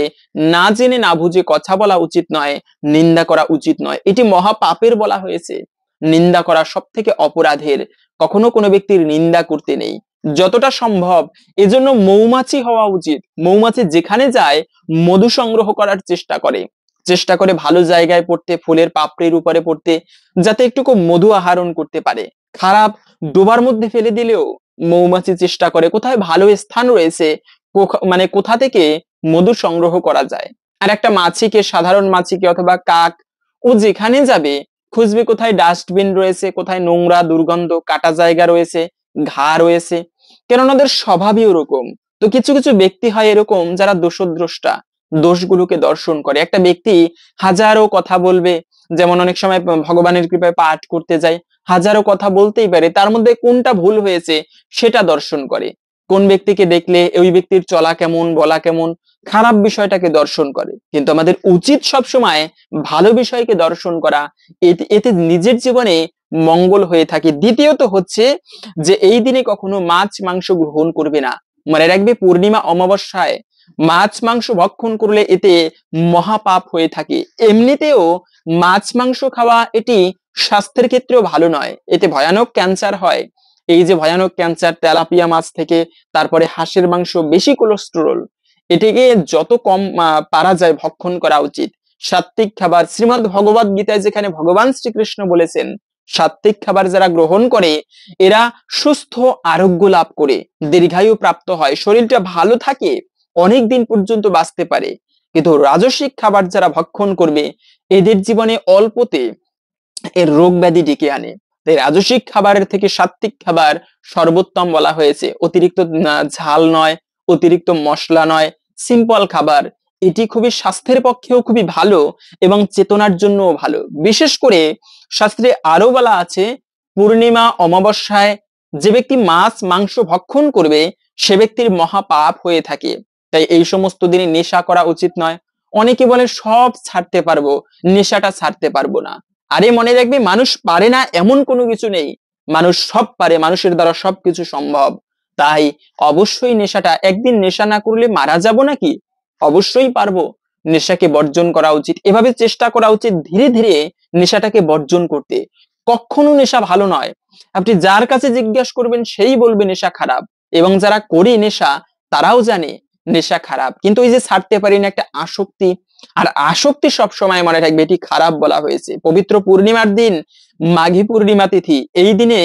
না জেনে না বুঝে কথা বলা উচিত নয়, নিন্দা করা উচিত নয়। এটি মহাপাপের বলা হয়েছে, নিন্দা করা সব থেকে অপরাধের। কখনো কোনো ব্যক্তির নিন্দা করতে নেই, যতটা সম্ভব। এজন্য মৌমাছি হওয়া উচিত। মৌমাছি যেখানে যায় মধু সংগ্রহ করার চেষ্টা করে ভালো জায়গায় পড়তে, ফুলের পাপড়ির উপরে পড়তে, যাতে একটুকু মধু আহরণ করতে পারে। খারাপ ডোবার মধ্যে ফেলে দিলেও মৌমাছি চেষ্টা করে কোথায় ভালো স্থান রয়েছে, মানে কোথা থেকে মধু সংগ্রহ করা যায়। আর একটা মাছিকে, সাধারণ মাছিকে অথবা কাক, ও যেখানে যাবে খুঁজবে কোথায় ডাস্টবিন রয়েছে, কোথায় নোংরা দুর্গন্ধ কাটা জায়গা রয়েছে, ঘা রয়েছে, কেননা ওদের স্বভাবই ওরকম। তো কিছু কিছু ব্যক্তি হয় এরকম যারা দোষদ্রষ্টা, দোষগুলোকে দর্শন করে। একটা ব্যক্তি হাজারো কথা বলবে, যেমন অনেক সময় ভগবানের কৃপায় পাঠ করতে যায়, হাজারো কথা বলতেই পারে, তার মধ্যে কোনটা ভুল হয়েছে সেটা দর্শন করে। কোন ব্যক্তিকে দেখলে ওই ব্যক্তির চলা কেমন, বলা কেমন, খারাপ বিষয়টাকে দর্শন করে। কিন্তু আমাদের উচিত সব সময় ভালো বিষয়কে দর্শন করা, এতে নিজের জীবনে মঙ্গল হয়ে থাকে। দ্বিতীয়ত হচ্ছে যে এই দিনে কখনো মাছ মাংস গ্রহণ করবে না। মনে রাখবে, পূর্ণিমা অমাবস্যায় মাছ মাংস ভক্ষণ করলে এতে মহাপাপ হয়ে থাকে। এমনিতেও মাছ মাংস খাওয়া এটি স্বাস্থ্যের ক্ষেত্রেও ভালো নয়, এতে ভয়ানক ক্যান্সার হয়। এই যে ভয়ানক ক্যান্সার তেলাপিয়া মাছ থেকে, তারপরে হাঁসের মাংস, বেশি কোলেস্টেরল, এটিকে যত কম পারা যায় ভক্ষণ করা উচিত। সাত্ত্বিক খাবার, শ্রীমদ্ ভগবত গীতায় যেখানে ভগবান শ্রীকৃষ্ণ বলেছেন, সাত্ত্বিক খাবার যারা গ্রহণ করে এরা সুস্থ আরোগ্য লাভ করে দীর্ঘায়ু প্রাপ্ত হয়, শরীরটা ভালো থাকে, অনেক দিন পর্যন্ত বাঁচতে পারে। কিন্তু রাজসিক খাবার যারা ভক্ষণ করবে, এদের জীবনে অল্পতে এর রোগ ব্যাধি ডেকে আনে। তাই রাজসিক খাবারের থেকে সাত্ত্বিক খাবার সর্বোত্তম বলা হয়েছে। অতিরিক্ত ঝাল নয়, অতিরিক্ত মশলা নয়, সিম্পল খাবার, এটি খুবই স্বাস্থ্যের পক্ষেও খুবই ভালো এবং চেতনার জন্যও ভালো। বিশেষ করে শাস্ত্রে আরো বলা আছে, পূর্ণিমা অমাবস্যায় যে ব্যক্তি মাছ মাংস ভক্ষণ করবে সে ব্যক্তির মহাপাপ হয়ে থাকে। তাই এই সমস্ত দিনে নেশা করা উচিত নয়। অনেকে বলে সব ছাড়তে পারবো, নেশাটা ছাড়তে পারবো না। আরে মনে রাখবে, মানুষ পারে না এমন কোনো কিছু নেই, মানুষ সব পারে, মানুষের দ্বারা সবকিছু সম্ভব। তাই অবশ্যই নেশাটা, একদিন নেশা না করলে মারা যাব নাকি? অবশ্যই পারবো। নেশাকে বর্জন করা উচিত, এভাবে চেষ্টা করা উচিত ধীরে ধীরে নেশাটাকে বর্জন করতে। কখনো নেশা ভালো নয়। আপনি যার কাছে জিজ্ঞাসা করবেন সেই বলবে নেশা খারাপ, এবং যারা করে নেশা তারাও জানে নেশা খারাপ, কিন্তু ওই যে ছাড়তে পারি না, একটা আসক্তি। আর আসক্তি সব সময় মনে রাখবে এটি খারাপ বলা হয়েছে। পবিত্র পূর্ণিমার দিন, মাঘী পূর্ণিমা তিথি, এই দিনে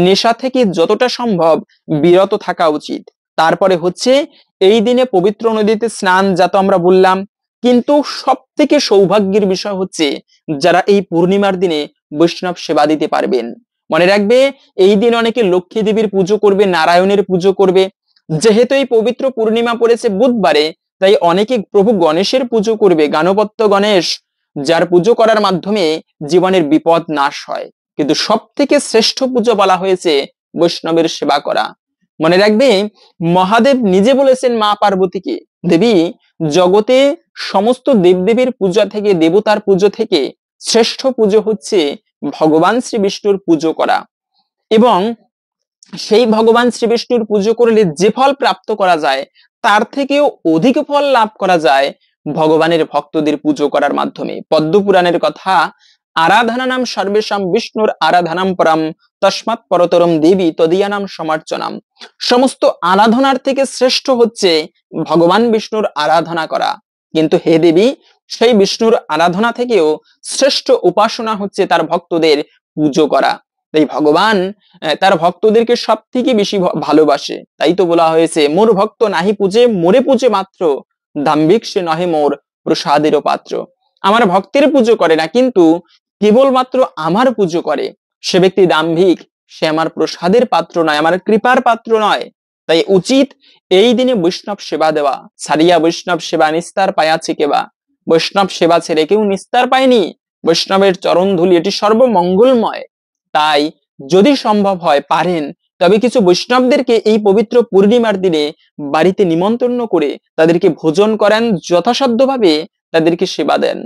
নেশা থেকে যতটা সম্ভব বিরত থাকা উচিত। তারপরে হচ্ছে এই দিনে পবিত্র নদীতে স্নান, যা তো আমরা বললাম। কিন্তু সব থেকে সৌভাগ্যের বিষয় হচ্ছে যারা এই পূর্ণিমার দিনে বৈষ্ণব সেবা দিতে পারবেন। মনে রাখবে, এই দিন অনেকে লক্ষ্মী দেবীর পুজো করবে, নারায়ণের পুজো করবে। যেহেতু এই পবিত্র পূর্ণিমা পড়েছে বুধবারে, তাই অনেকে প্রভু গণেশের পুজো করবে, গাণপত্য গণেশ, যার পুজো করার মাধ্যমে জীবনের বিপদ নাশ হয়। কিন্তু সব থেকে শ্রেষ্ঠ পুজো বলা হয়েছে বৈষ্ণবের সেবা করা। মনে রাখবে, মহাদেব নিজে বলেছেন মা পার্বতীকে, দেবী, জগতে সমস্ত দেবদেবীর পূজা থেকে, দেবতার পুজো থেকে শ্রেষ্ঠ পুজো হচ্ছে ভগবান শ্রী বিষ্ণুর পুজো করা। এবং সেই ভগবান শ্রী বিষ্ণুর পুজো করলে যে ফল প্রাপ্ত করা যায় তার থেকেও অধিক ফল লাভ করা যায় ভগবানের ভক্তদের পুজো করার মাধ্যমে। পদ্মপুরাণের কথা, আরাধনানাম সর্বেশাম বিষ্ণুর আরাধনাম পরম তস্মাৎ পরতরম দেবী তদীয়ানাম সমার্চনাম। সমস্ত আরাধনার থেকে শ্রেষ্ঠ হচ্ছে ভগবান বিষ্ণুর আরাধনা করা। কিন্তু হে দেবী, সেই বিষ্ণুর আরাধনা থেকেও শ্রেষ্ঠ উপাসনা হচ্ছে তার ভক্তদের পুজো করা। তাই ভগবান তার ভক্তদেরকে সব থেকে বেশি ভালোবাসে। তাই তো বলা হয়েছে, মোর ভক্ত নাহি পূজে, মোরে পূজে মাত্র, দাম্ভিক সে নহে মোর প্রসাদেরও পাত্র। আমার ভক্তের পুজো করে না, কিন্তু কেবলমাত্র আমার পুজো করে সে ব্যক্তি দাম্ভিক, সে আমার প্রসাদের পাত্র নয়, আমার কৃপার পাত্র নয়। তাই উচিত এই দিনে বৈষ্ণব সেবা দেওয়া। সারিয়া বৈষ্ণব সেবা নিস্তার পায়াছে কেবা। বৈষ্ণব সেবা ছেড়ে কেউ নিস্তার পায়নি। বৈষ্ণবের চরণ ধুলি, এটি সর্বমঙ্গলময়। তাই যদি সম্ভব হয়, পারেন, তবে কিছু বৈষ্ণবদেরকে এই পবিত্র পূর্ণিমার দিনে বাড়িতে নিমন্ত্রণ করে তাদেরকে ভোজন করেন, যথাসাধ্যভাবে তাদেরকে সেবা দেন।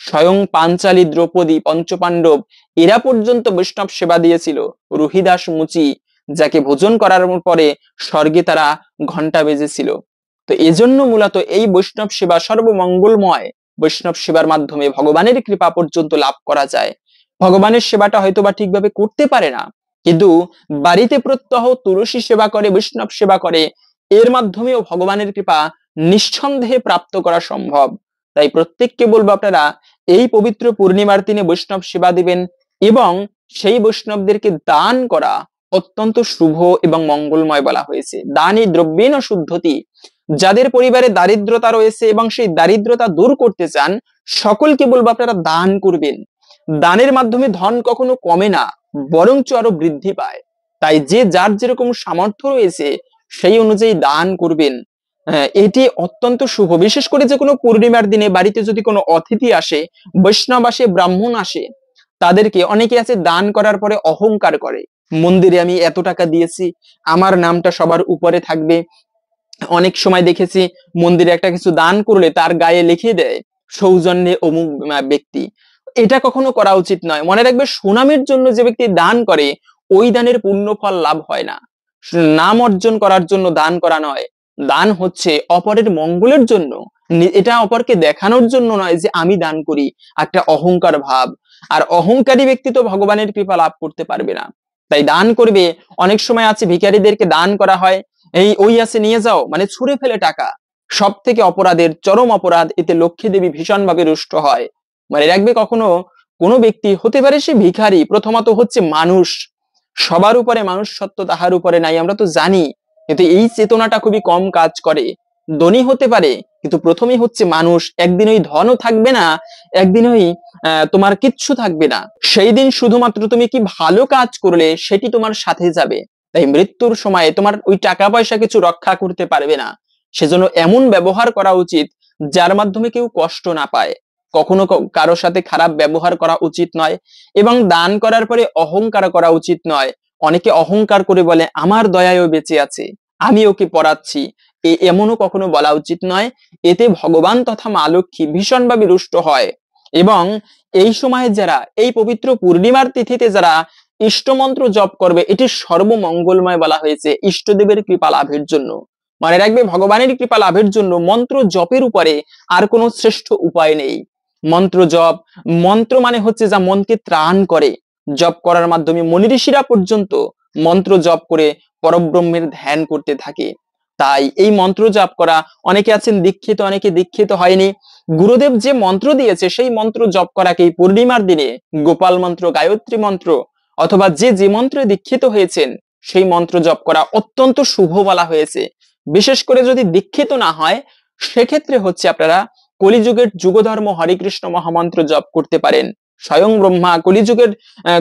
স্বয়ং পাঞ্চালী, দ্রৌপদী, পঞ্চপাণ্ডব এরা পর্যন্ত বৈষ্ণব সেবা দিয়েছিল। রুহিদাস মুচি, যাকে ভোজন করার পরে স্বর্গে তারা ঘন্টা বেজেছিল। তো এজন্য মূলত এই বৈষ্ণব সেবা সর্বমঙ্গলময়। বৈষ্ণব সেবার মাধ্যমে ভগবানের কৃপা পর্যন্ত লাভ করা যায়। ভগবানের সেবাটা হয়তো বা ঠিকভাবে করতে পারে না, কিন্তু বাড়িতে প্রত্যহ তুলসী সেবা করে, বৈষ্ণব সেবা করে, এর মাধ্যমেও ভগবানের কৃপা নিঃসন্দেহে প্রাপ্ত করা সম্ভব। তাই প্রত্যেককে বলবো, আপনারা এই পবিত্র পূর্ণিমার দিনে বৈষ্ণব সেবা দিবেন, এবং সেই বৈষ্ণবদেরকে দান করা অত্যন্ত শুভ এবং মঙ্গলময় বলা হয়েছে। দানই দ্রব্যেন শুদ্ধতি। যাদের পরিবারে দারিদ্রতা রয়েছে এবং সেই দারিদ্রতা দূর করতে চান, সকলকে বলবো আপনারা দান করবেন। দানের মাধ্যমে ধন কখনো কমে না, বরঞ্চ আরো বৃদ্ধি পায়। তাই যে যার যেরকম সামর্থ্য রয়েছে সেই অনুযায়ী দান করবেন। এটি অত্যন্ত শুভ। বিশেষ করে যে কোনো পূর্ণিমার দিনে বাড়িতে যদি কোনো অতিথি আসে, বৈষ্ণব আসে, ব্রাহ্মণ আসে, তাদেরকে অনেকে আছে দান করার পরে অহংকার করে, মন্দিরে আমি এত টাকা দিয়েছি, আমার নামটা সবার উপরে থাকবে। অনেক সময় দেখেছি মন্দিরে একটা কিছু দান করলে তার গায়ে লিখে দেয় সৌজন্যে অমুক ব্যক্তি। এটা কখনো করা উচিত নয়। মনে রাখবে, সুনামের জন্য যে ব্যক্তি দান করে ওই দানের পূর্ণ ফল লাভ হয় না। নাম অর্জন করার জন্য দান করা নয়, দান হচ্ছে অপরের মঙ্গলের জন্য। এটা অপরকে দেখানোর জন্য নয় যে আমি দান করি, একটা অহংকার ভাব। আর অহংকারী ব্যক্তি তো ভগবানের কৃপা লাভ করতে পারবে না। তাই দান করবে। অনেক সময় আছে ভিখারীদেরকে দান করা হয়, এই ওই আছে নিয়ে যাও, মানে ছুঁড়ে ফেলে টাকা। সব থেকে অপরাধের চরম অপরাধ, এতে লক্ষ্মী দেবী ভীষণ ভাবে রুষ্ট হয়। মানে রাখবে, কখনো কোনো ব্যক্তি হতে পারে সে ভিখারি, প্রথমত হচ্ছে মানুষ, সবার উপরে মানুষ সত্য, তাহার উপরে নাই, আমরা তো জানি। কিন্তু এই চেতনাটা খুবই কম কাজ করে। ধনী হতে পারে, কিন্তু প্রথমেই হচ্ছে মানুষ। একদিন ওই ধনও থাকবে না, একদিন ওই তোমার কিচ্ছু থাকবে না। সেই দিন শুধুমাত্র তুমি কি ভালো কাজ করলে সেটি তোমার সাথে যাবে। তাই মৃত্যুর সময় তোমার ওই টাকা পয়সা কিছু রক্ষা করতে পারবে না। সেজন্য এমন ব্যবহার করা উচিত যার মাধ্যমে কেউ কষ্ট না পায়। কখনো কারোর সাথে খারাপ ব্যবহার করা উচিত নয়, এবং দান করার পরে অহংকার করা উচিত নয়। অনেকে অহংকার করে বলে আমার দয়ায়ও বেঁচে আছে, আমি ওকে পড়াচ্ছি, এমনও কখনো বলা উচিত নয়। এতে ভগবান তথা মা লক্ষ্মী ভীষণভাবে রুষ্ট হয়। এবং এই সময়ে যারা এই পবিত্র পূর্ণিমার তিথিতে যারা ইষ্টমন্ত্র জপ করবে, এটি সর্বমঙ্গলময় বলা হয়েছে ইষ্টদেবের কৃপা লাভের জন্য। মনে রাখবে, ভগবানের কৃপা লাভের জন্য মন্ত্র জপের উপরে আর কোনো শ্রেষ্ঠ উপায় নেই। মন্ত্র জপ, মন্ত্র মানে হচ্ছে যা মনকে ত্রাণ করে। জপ করার মাধ্যমে মুনি ঋষিরা পর্যন্ত মন্ত্র জপ করে পরব্রহ্মের ধ্যান করতে থাকে। তাই এই মন্ত্র জপ করা, অনেকে আছেন দীক্ষিত, অনেকে দীক্ষিত হয়নি, গুরুদেব যে মন্ত্র দিয়েছে সেই মন্ত্র জপ করাকে পূর্ণিমার দিনে গোপাল মন্ত্র, গায়ত্রী মন্ত্র, অথবা যে মন্ত্রে দীক্ষিত হয়েছেন সেই মন্ত্র জপ করা অত্যন্ত শুভ বলা হয়েছে। বিশেষ করে যদি দীক্ষিত না হয়, সেক্ষেত্রে হচ্ছে আপনারা কলিযুগের যুগধর্ম হরিকৃষ্ণ মহামন্ত্র জপ করতে পারেন। স্বয়ং ব্রহ্মা কলিযুগের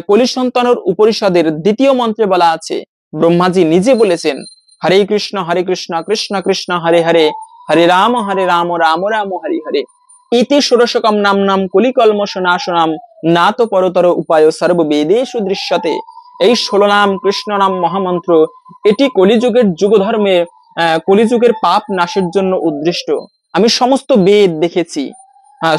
কলি সন্তানের উপনিষদের দ্বিতীয় মন্ত্রে বলা আছে, ব্রহ্মাজি নিজে বলেছেন, হরে কৃষ্ণ কৃষ্ণ কৃষ্ণ হরে হরে, হরে রাম রাম রাম হরে হরে, ইতি ষোড়শকম নাম নাম কলিকলমশ নাশনাম না তো পরতর উপায় সর্ববেদেষু দৃশ্যতে। এই 16 নাম কৃষ্ণ নাম মহামন্ত্র, এটি কলিযুগের যুগধর্মে কলিযুগের পাপ নাশের জন্য উদ্দিষ্ট। আমি সমস্ত বেদ দেখেছি,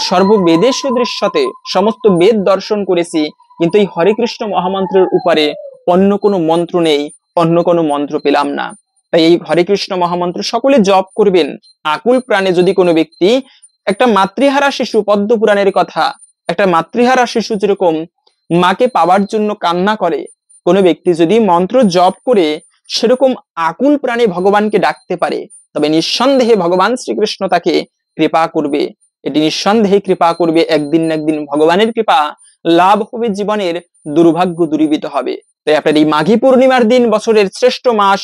সর্ববেদেষু দৃশ্যতে, সমস্ত বেদ দর্শন করেছি, কিন্তু এই হরে কৃষ্ণ মহামন্ত্রের উপরে অন্য কোনো মন্ত্র নেই, অন্য কোনো মন্ত্র পেলাম না। তাই এই হরে কৃষ্ণ মহামন্ত্র সকলে জপ করবেন আকুল প্রাণে। যদি কোনো ব্যক্তি, একটা মাতৃহারা শিশু, পদ্ম পুরাণের কথা, একটা মাতৃহারা শিশু যেরকম মাকে পাওয়ার জন্য কান্না করে, কোনো ব্যক্তি যদি মন্ত্র জপ করে সেরকম আকুল প্রাণে ভগবানকে ডাকতে পারে, তবে নিঃসন্দেহে ভগবান শ্রীকৃষ্ণ তাকে কৃপা করবে। এটি নিঃসন্দেহে কৃপা করবে, একদিন না একদিন ভগবানের কৃপা লাভ হবে, জীবনের দুর্ভাগ্য দূরীভূত হবে। তাই আপনার এই মাঘী পূর্ণিমার দিন, বছরের শ্রেষ্ঠ মাস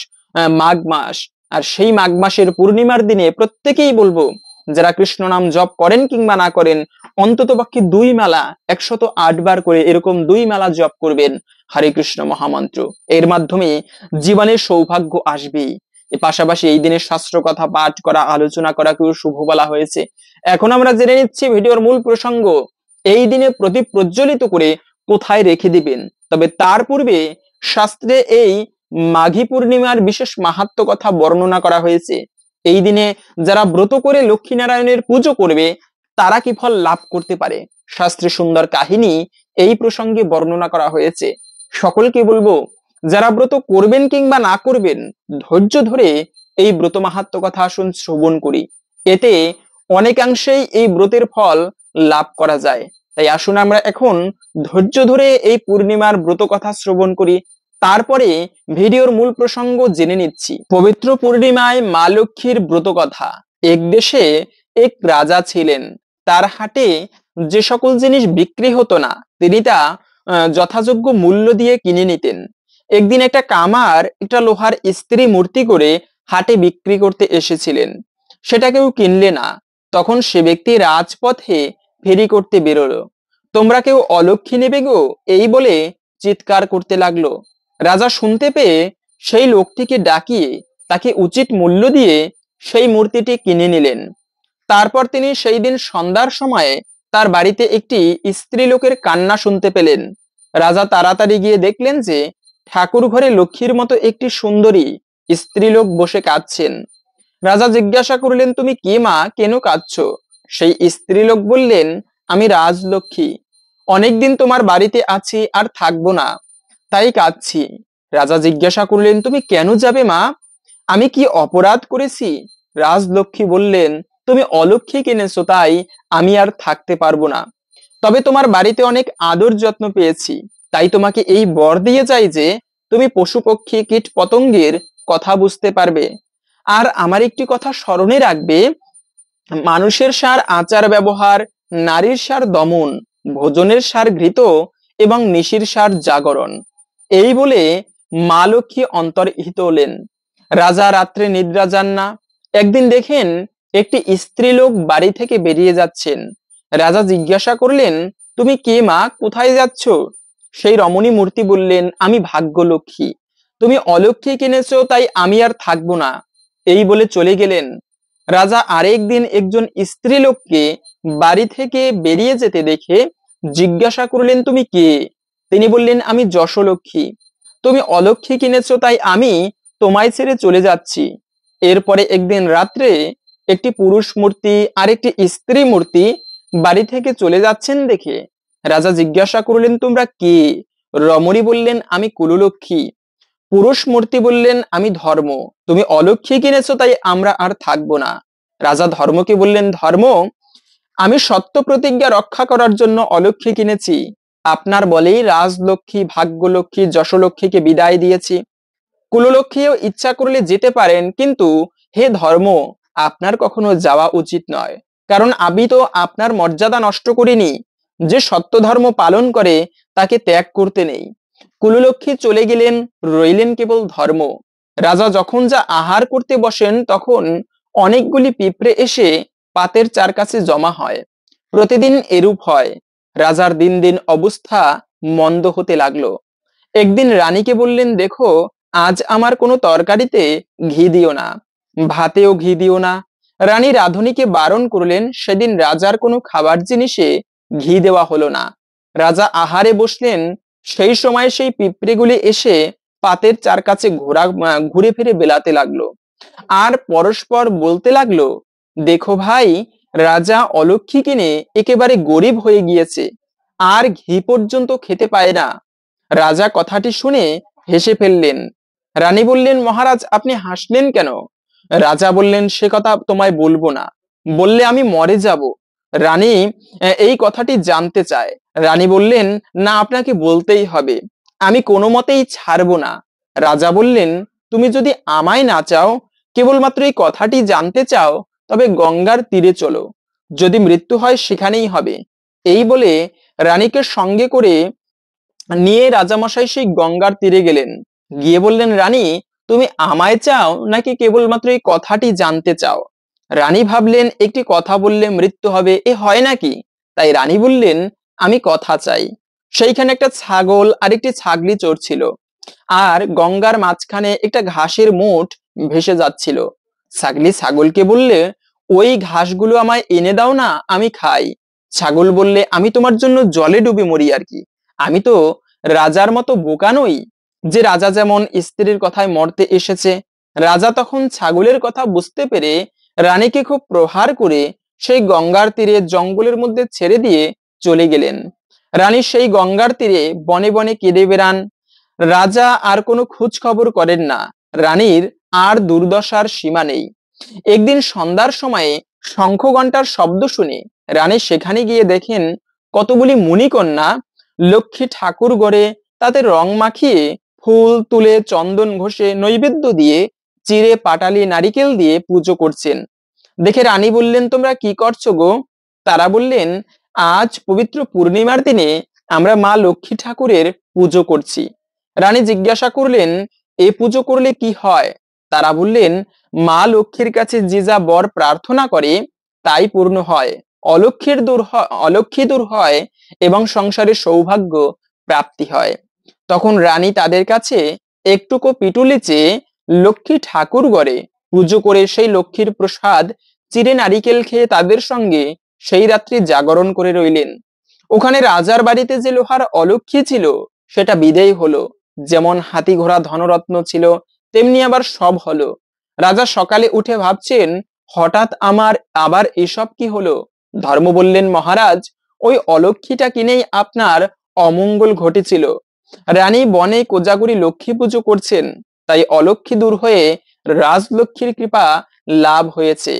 মাঘ মাস, আর সেই মাঘ মাসের পূর্ণিমার দিনে প্রত্যেকেই বলবো, যারা কৃষ্ণ নাম জপ করেন কিংবা না করেন, অন্তত পক্ষে 2 মালা 108 বার করে এরকম 2 মালা জপ করবেন হরে কৃষ্ণ মহামন্ত্র। এর মাধ্যমে জীবনে সৌভাগ্য আসবেই। এর পাশাপাশি এই দিনের শাস্ত্র কথা পাঠ করা, আলোচনা করা কেউ শুভ বলা হয়েছে। এখন আমরা জেনে নিচ্ছি ভিডিওর মূল প্রসঙ্গ। এই দিনে প্রদীপ প্রজ্বলিত করে কোথায় রেখে দিবেন। তবে তার পূর্বে শাস্ত্রে এই মাঘী পূর্ণিমার বিশেষ মাহাত্ম্য কথা বর্ণনা করা হয়েছে। এই দিনে যারা ব্রত করে লক্ষ্মীনারায়ণের পুজো করবে তারা কি ফল লাভ করতে পারে, শাস্ত্রে সুন্দর কাহিনী এই প্রসঙ্গে বর্ণনা করা হয়েছে। সকলকে বলবো, যারা ব্রত করবেন কিংবা না করবেন, ধৈর্য ধরে এই ব্রত মাহাত্ম্য কথা আসুন শ্রবণ করি। এতে অনেকাংশেই এই ব্রতের ফল লাভ করা যায়। তাই আসুন আমরা এখন ধৈর্য ধরে এই পূর্ণিমার ব্রত কথা শ্রবণ করি, তারপরে ভিডিওর মূল প্রসঙ্গ জেনে নিচ্ছি। পবিত্র পূর্ণিমায় মা লক্ষ্মীর ব্রত কথা। এক দেশে এক রাজা ছিলেন, তার হাটে যে সকল জিনিস বিক্রি হতো না তিনি তা যথাযোগ্য মূল্য দিয়ে কিনে নিতেন। একদিন একটা কামার একটা লোহার স্ত্রী মূর্তি করে হাটে বিক্রি করতে এসেছিলেন, সেটা কেউ কিনলে না। তখন সে ব্যক্তি রাজপথে ফেরি করতে বেরোলো। তোমরা কেউ অলক্ষ্মী নেবে গো, এই বলে চিৎকার করতে লাগলো। রাজা শুনতে পেয়ে সেই লোকটিকে ডাকিয়ে তাকে উচিত মূল্য দিয়ে সেই মূর্তিটি কিনে নিলেন। তারপর তিনি সেই দিন সন্ধ্যার সময়ে তার বাড়িতে একটি স্ত্রী লোকের কান্না শুনতে পেলেন। রাজা তাড়াতাড়ি গিয়ে দেখলেন যে ঠাকুর ঘরে লক্ষ্মীর মতো একটি সুন্দরী স্ত্রীলোক বসে কাঁদছেন। রাজা জিজ্ঞাসা করলেন, তুমি কে মা, কেন কাঁদছো? সেই স্ত্রীলোক বললেন, আমি রাজলক্ষ্মী, অনেকদিন তোমার বাড়িতে আছি আর থাকবো না, তাই কাঁদছি। রাজা জিজ্ঞাসা করলেন, তুমি কেন যাবে মা, আমি কি অপরাধ করেছি? রাজলক্ষ্মী বললেন, তুমি অলক্ষ্মী কিনেছো, তাই আমি আর থাকতে পারবো না। তবে তোমার বাড়িতে অনেক আদর যত্ন পেয়েছি, তাই তোমাকে এই বর দিয়ে যাই যে তুমি পশু পক্ষী কীট পতঙ্গের কথা বুঝতে পারবে। আর আমার একটি কথা স্মরণে রাখবে, মানুষের সার আচার ব্যবহার, নারীর সার দমন, ভোজনের সার ঘৃত এবং নিশির সার জাগরণ। এই বলে মা লক্ষ্মী অন্তর্হিত হলেন। রাজা রাত্রে নিদ্রা যান না। একদিন দেখেন একটি স্ত্রীলোক বাড়ি থেকে বেরিয়ে যাচ্ছেন। রাজা জিজ্ঞাসা করলেন, তুমি কে মা, কোথায় যাচ্ছ? সেই রমণী মূর্তি বললেন, আমি ভাগ্যলক্ষ্মী, তুমি অলক্ষ্মী কিনেছো, তাই আমি আর থাকবো না, এই বলে চলে গেলেন। রাজা আরেকদিন একজন স্ত্রীলোককে বাড়ি থেকে বেরিয়ে যেতে দেখে জিজ্ঞাসা করলেন, তুমি কে? তিনি বললেন, আমি যশোলক্ষ্মী। তুমি অলক্ষ্মী কিনেছো, তাই আমি তোমায় ছেড়ে চলে যাচ্ছি। এরপরে একদিন রাত্রে একটি পুরুষ মূর্তি আর একটি স্ত্রী মূর্তি বাড়ি থেকে চলে যাচ্ছেন দেখে রাজা জিজ্ঞাসা করলেন, তোমরা কে? রমণী বললেন, আমি কুললক্ষ্মী। পুরুষ মূর্তি বললেন, আমি ধর্ম। তুমি অলক্ষ্মী কিনেছো, তাই আমরা আর থাকবো না। রাজা ধর্মকে বললেন, ধর্ম, আমি সত্য প্রতিজ্ঞা রক্ষা করার জন্য অলক্ষ্মী কিনেছি। আপনার বলেই রাজলক্ষ্মী, ভাগ্যলক্ষ্মী, যশলক্ষ্মীকে বিদায় দিয়েছি। কুললক্ষ্মীও ইচ্ছা করলে যেতে পারেন, কিন্তু হে ধর্ম, আপনার কখনো যাওয়া উচিত নয়, কারণ আমি তো আপনার মর্যাদা নষ্ট করিনি। যে সত্য ধর্ম পালন করে তাকে ত্যাগ করতে নেই। কুললক্ষ্মী চলে গেলেন, রইলেন কেবল ধর্ম। রাজা যখন যা আহার করতে বসেন তখন অনেকগুলি পিঁপড়ে এসে পাতের চারকাছে জমা হয়। প্রতিদিন এরূপ হয়। রাজার দিন দিন অবস্থা মন্দ হতে লাগলো। একদিন রানীকে বললেন, দেখো, আজ আমার কোনো তরকারিতে ঘি দিও না, ভাতেও ঘি দিও না। রানী রাধুনীকে বারণ করলেন, সেদিন রাজার কোনো খাবার জিনিসে ঘি দেওয়া হলো না। রাজা আহারে বসলেন, সেই সময় সেই পিঁপড়েগুলি এসে পাতের চারকাছে ঘুরে ফিরে বেলাতে লাগলো আর পরস্পর বলতে লাগলো, দেখো ভাই, রাজা অলক্ষ্মী কিনে একেবারে গরিব হয়ে গিয়েছে, আর ঘি পর্যন্ত খেতে পায় না। রাজা কথাটি শুনে হেসে ফেললেন। রানী বললেন, মহারাজ, আপনি হাসলেন কেন? রাজা বললেন, সে কথা তোমায় বলবো না, বললে আমি মরে যাব। রানী এই কথাটি জানতে চায়। রানী বললেন, না, আপনাকে বলতেই হবে, আমি কোনো মতেই ছাড়বো না। রাজা বললেন, তুমি যদি আমায় না চাও, কেবলমাত্র এই কথাটি জানতে চাও, তবে গঙ্গার তীরে চলো, যদি মৃত্যু হয় সেখানেই হবে। এই বলে রানীকে সঙ্গে করে নিয়ে রাজামশাই সেই গঙ্গার তীরে গেলেন। গিয়ে বললেন, রানী, তুমি আমায় চাও নাকি কেবলমাত্র এই কথাটি জানতে চাও? রানী ভাবলেন, একটি কথা বললে মৃত্যু হবে, এ হয় নাকি? তাই রানী বললেন, আমি কথা চাই। সেইখানে একটা ছাগল আর একটি ছাগলি চড়ছিল, আর গঙ্গার মাঝখানে একটা ঘাসের মুঠ ভেসে যাচ্ছিল। ছাগলি ছাগলকে বললে, ওই ঘাসগুলো আমায় এনে দাও না, আমি খাই। ছাগল বললে, আমি তোমার জন্য জলে ডুবে মরি আর কি, আমি তো রাজার মতো বোকা নই যে রাজা যেমন স্ত্রীর কথায় মরতে এসেছে। রাজা তখন ছাগলের কথা বুঝতে পেরে রানীকে খুব প্রহার করে সেই গঙ্গার তীরে জঙ্গলের মধ্যে ছেড়ে দিয়ে চলে গেলেন। রানী সেই গঙ্গার তীরে বনে বনে কেঁদে বেড়ান। রাজা আর কোনো খোঁজ খবর করেন না। রানীর আর দুর্দশার সীমা নেই। একদিন সন্ধ্যার সময়ে শঙ্খ ঘণ্টার শব্দ শুনে রানী সেখানে গিয়ে দেখেন কতগুলি মুনিকন্যা লক্ষ্মী ঠাকুর গড়ে তাতে রং মাখিয়ে, ফুল তুলে, চন্দন ঘষে, নৈবেদ্য দিয়ে, চিড়ে, পাটালি, নারিকেল দিয়ে পুজো করছেন। দেখে রানী বললেন, তোমরা কি করছো গো? তারা বললেন, আজ পবিত্র পূর্ণিমার দিনে আমরা মা লক্ষ্মী ঠাকুরের পুজো করছি। রানী জিজ্ঞাসা করলেন, এ পুজো করলে কি হয়? তারা বললেন, মা লক্ষ্মীর কাছে যে যা বর প্রার্থনা করে তাই পূর্ণ হয়, অলক্ষ্মী দূর হয় এবং সংসারে সৌভাগ্য প্রাপ্তি হয়। তখন রানী তাদের কাছে একটুকু পিটুলি চেয়ে লক্ষ্মী ঠাকুর গড়ে পুজো করে সেই লক্ষ্মীর প্রসাদ চিড়ে নারিকেল খেয়ে তাদের সঙ্গে সেই রাত্রি জাগরণ করে রইলেন। ওখানে রাজার বাড়িতে যে লোহার অলক্ষ্মী ছিল সেটা বিদেয় হলো। যেমন হাতি ঘোড়া ধনরত্ন ছিল, তেমনি আবার সব হলো। রাজা সকালে উঠে ভাবছেন, হঠাৎ আমার আবার এসব কি হলো? ধর্ম বললেন, মহারাজ, ওই অলক্ষ্মীটা কিনেই আপনার অমঙ্গল ঘটেছিল। রানী বনে কোজাগরি লক্ষ্মী পুজো করছেন, তাই অলক্ষ্মী দূর হয়ে রাজলক্ষ্মীর কৃপা লাভ হয়েছে।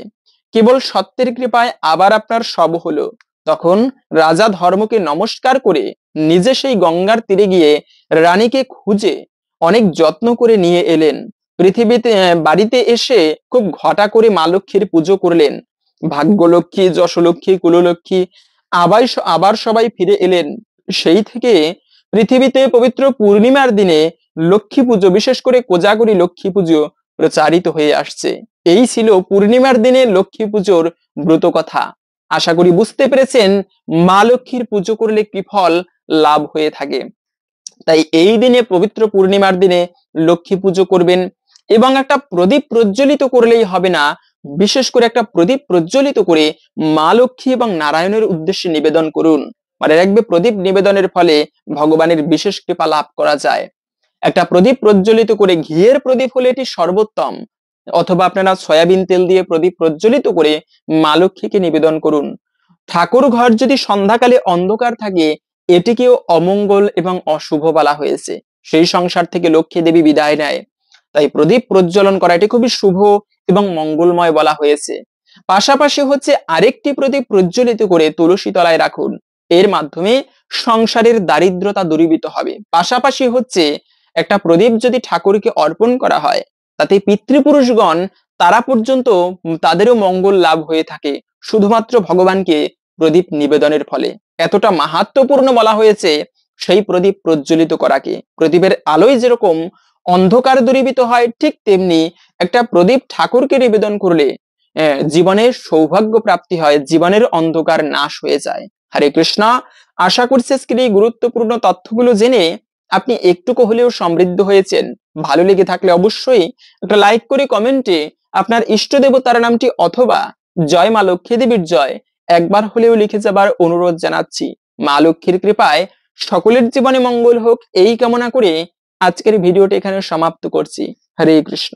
কেবল সত্যের কৃপায় আবার আপনার সব হলো। তখন রাজা ধর্মকে নমস্কার করে নিজে সেই গঙ্গার তীরে গিয়ে রানীকে খুঁজে অনেক যত্ন করে নিয়ে এলেন। পৃথিবীতে বাড়িতে এসে খুব ঘটা করে মা লক্ষ্মীর পুজো করলেন। ভাগ্যলক্ষ্মী, যশলক্ষ্মী, কুললক্ষ্মী আবার সবাই ফিরে এলেন। সেই থেকে পৃথিবীতে পবিত্র পূর্ণিমার দিনে লক্ষ্মী পুজো, বিশেষ করে কোজাগরি লক্ষ্মী পুজো প্রচারিত হয়ে আসছে। এই ছিল পূর্ণিমার দিনে লক্ষ্মী পুজোর ব্রত কথা। আশা করি বুঝতে পেরেছেন মা লক্ষ্মীর পুজো করলে কি ফল লাভ হয়ে থাকে। তাই এই দিনে, পবিত্র পূর্ণিমার দিনে লক্ষ্মী পুজো করবেন। এবং একটা প্রদীপ প্রজ্বলিত করলেই হবে না, বিশেষ করে একটা প্রদীপ প্রজ্বলিত করে মা লক্ষ্মী এবং নারায়ণের উদ্দেশ্যে নিবেদন করুন। মানে রাখবে, প্রদীপ নিবেদনের ফলে ভগবানের বিশেষ কৃপা লাভ করা যায়। একটা প্রদীপ প্রজ্বলিত করে, ঘিয়ের প্রদীপ হলে এটি সর্বোত্তম, অথবা আপনারা সয়াবিন তেল দিয়ে প্রদীপ প্রজ্বলিত করে মা লক্ষ্মীকে নিবেদন করুন। ঠাকুর ঘর যদি সন্ধ্যাকালে অন্ধকার থাকে, এটিকেও অমঙ্গল এবং অশুভ বলা হয়েছে। সেই সংসার থেকে লক্ষ্মী দেবী বিদায় নেয়। তাই প্রদীপ প্রজ্বলন করা এটি খুবই শুভ এবং মঙ্গলময় বলা হয়েছে। পাশাপাশি হচ্ছে আরেকটি প্রদীপ প্রজ্বলিত করে তুলসী তলায় রাখুন। এর মাধ্যমে সংসারের দারিদ্রতা দূরীভূত হবে। পাশাপাশি হচ্ছে একটা প্রদীপ যদি ঠাকুরকে অর্পণ করা হয়, তাতে পিতৃপুরুষগণ তারা পর্যন্ত তাদেরও মঙ্গল লাভ হয়ে থাকে, শুধুমাত্র ভগবানকে প্রদীপ নিবেদনের ফলে। এতটা মাহাত্ম্যপূর্ণ বলা হয়েছে সেই প্রদীপ প্রজ্বলিত করাকে। প্রদীপের আলোয় যেরকম অন্ধকার দূরীভূত হয়, ঠিক তেমনি একটা প্রদীপ ঠাকুরকে নিবেদন করলে জীবনের সৌভাগ্য প্রাপ্তি হয়, জীবনের অন্ধকার নাশ হয়ে যায়। হরে কৃষ্ণ। আশা করছি আজকের এই গুরুত্বপূর্ণ তথ্যগুলো জেনে আপনি একটুকু হলেও সমৃদ্ধ হয়েছেন। ভালো লেগে থাকলে অবশ্যই একটা লাইক করে কমেন্টে আপনার ইষ্ট দেবতার নামটি অথবা জয় মা লক্ষ্মী দেবীর জয় একবার হলেও লিখে যাবার অনুরোধ জানাচ্ছি। মা লক্ষ্মীর কৃপায় সকলের জীবনে মঙ্গল হোক, এই কামনা করে আজকের ভিডিওটি এখানে সমাপ্ত করছি। হরে কৃষ্ণ।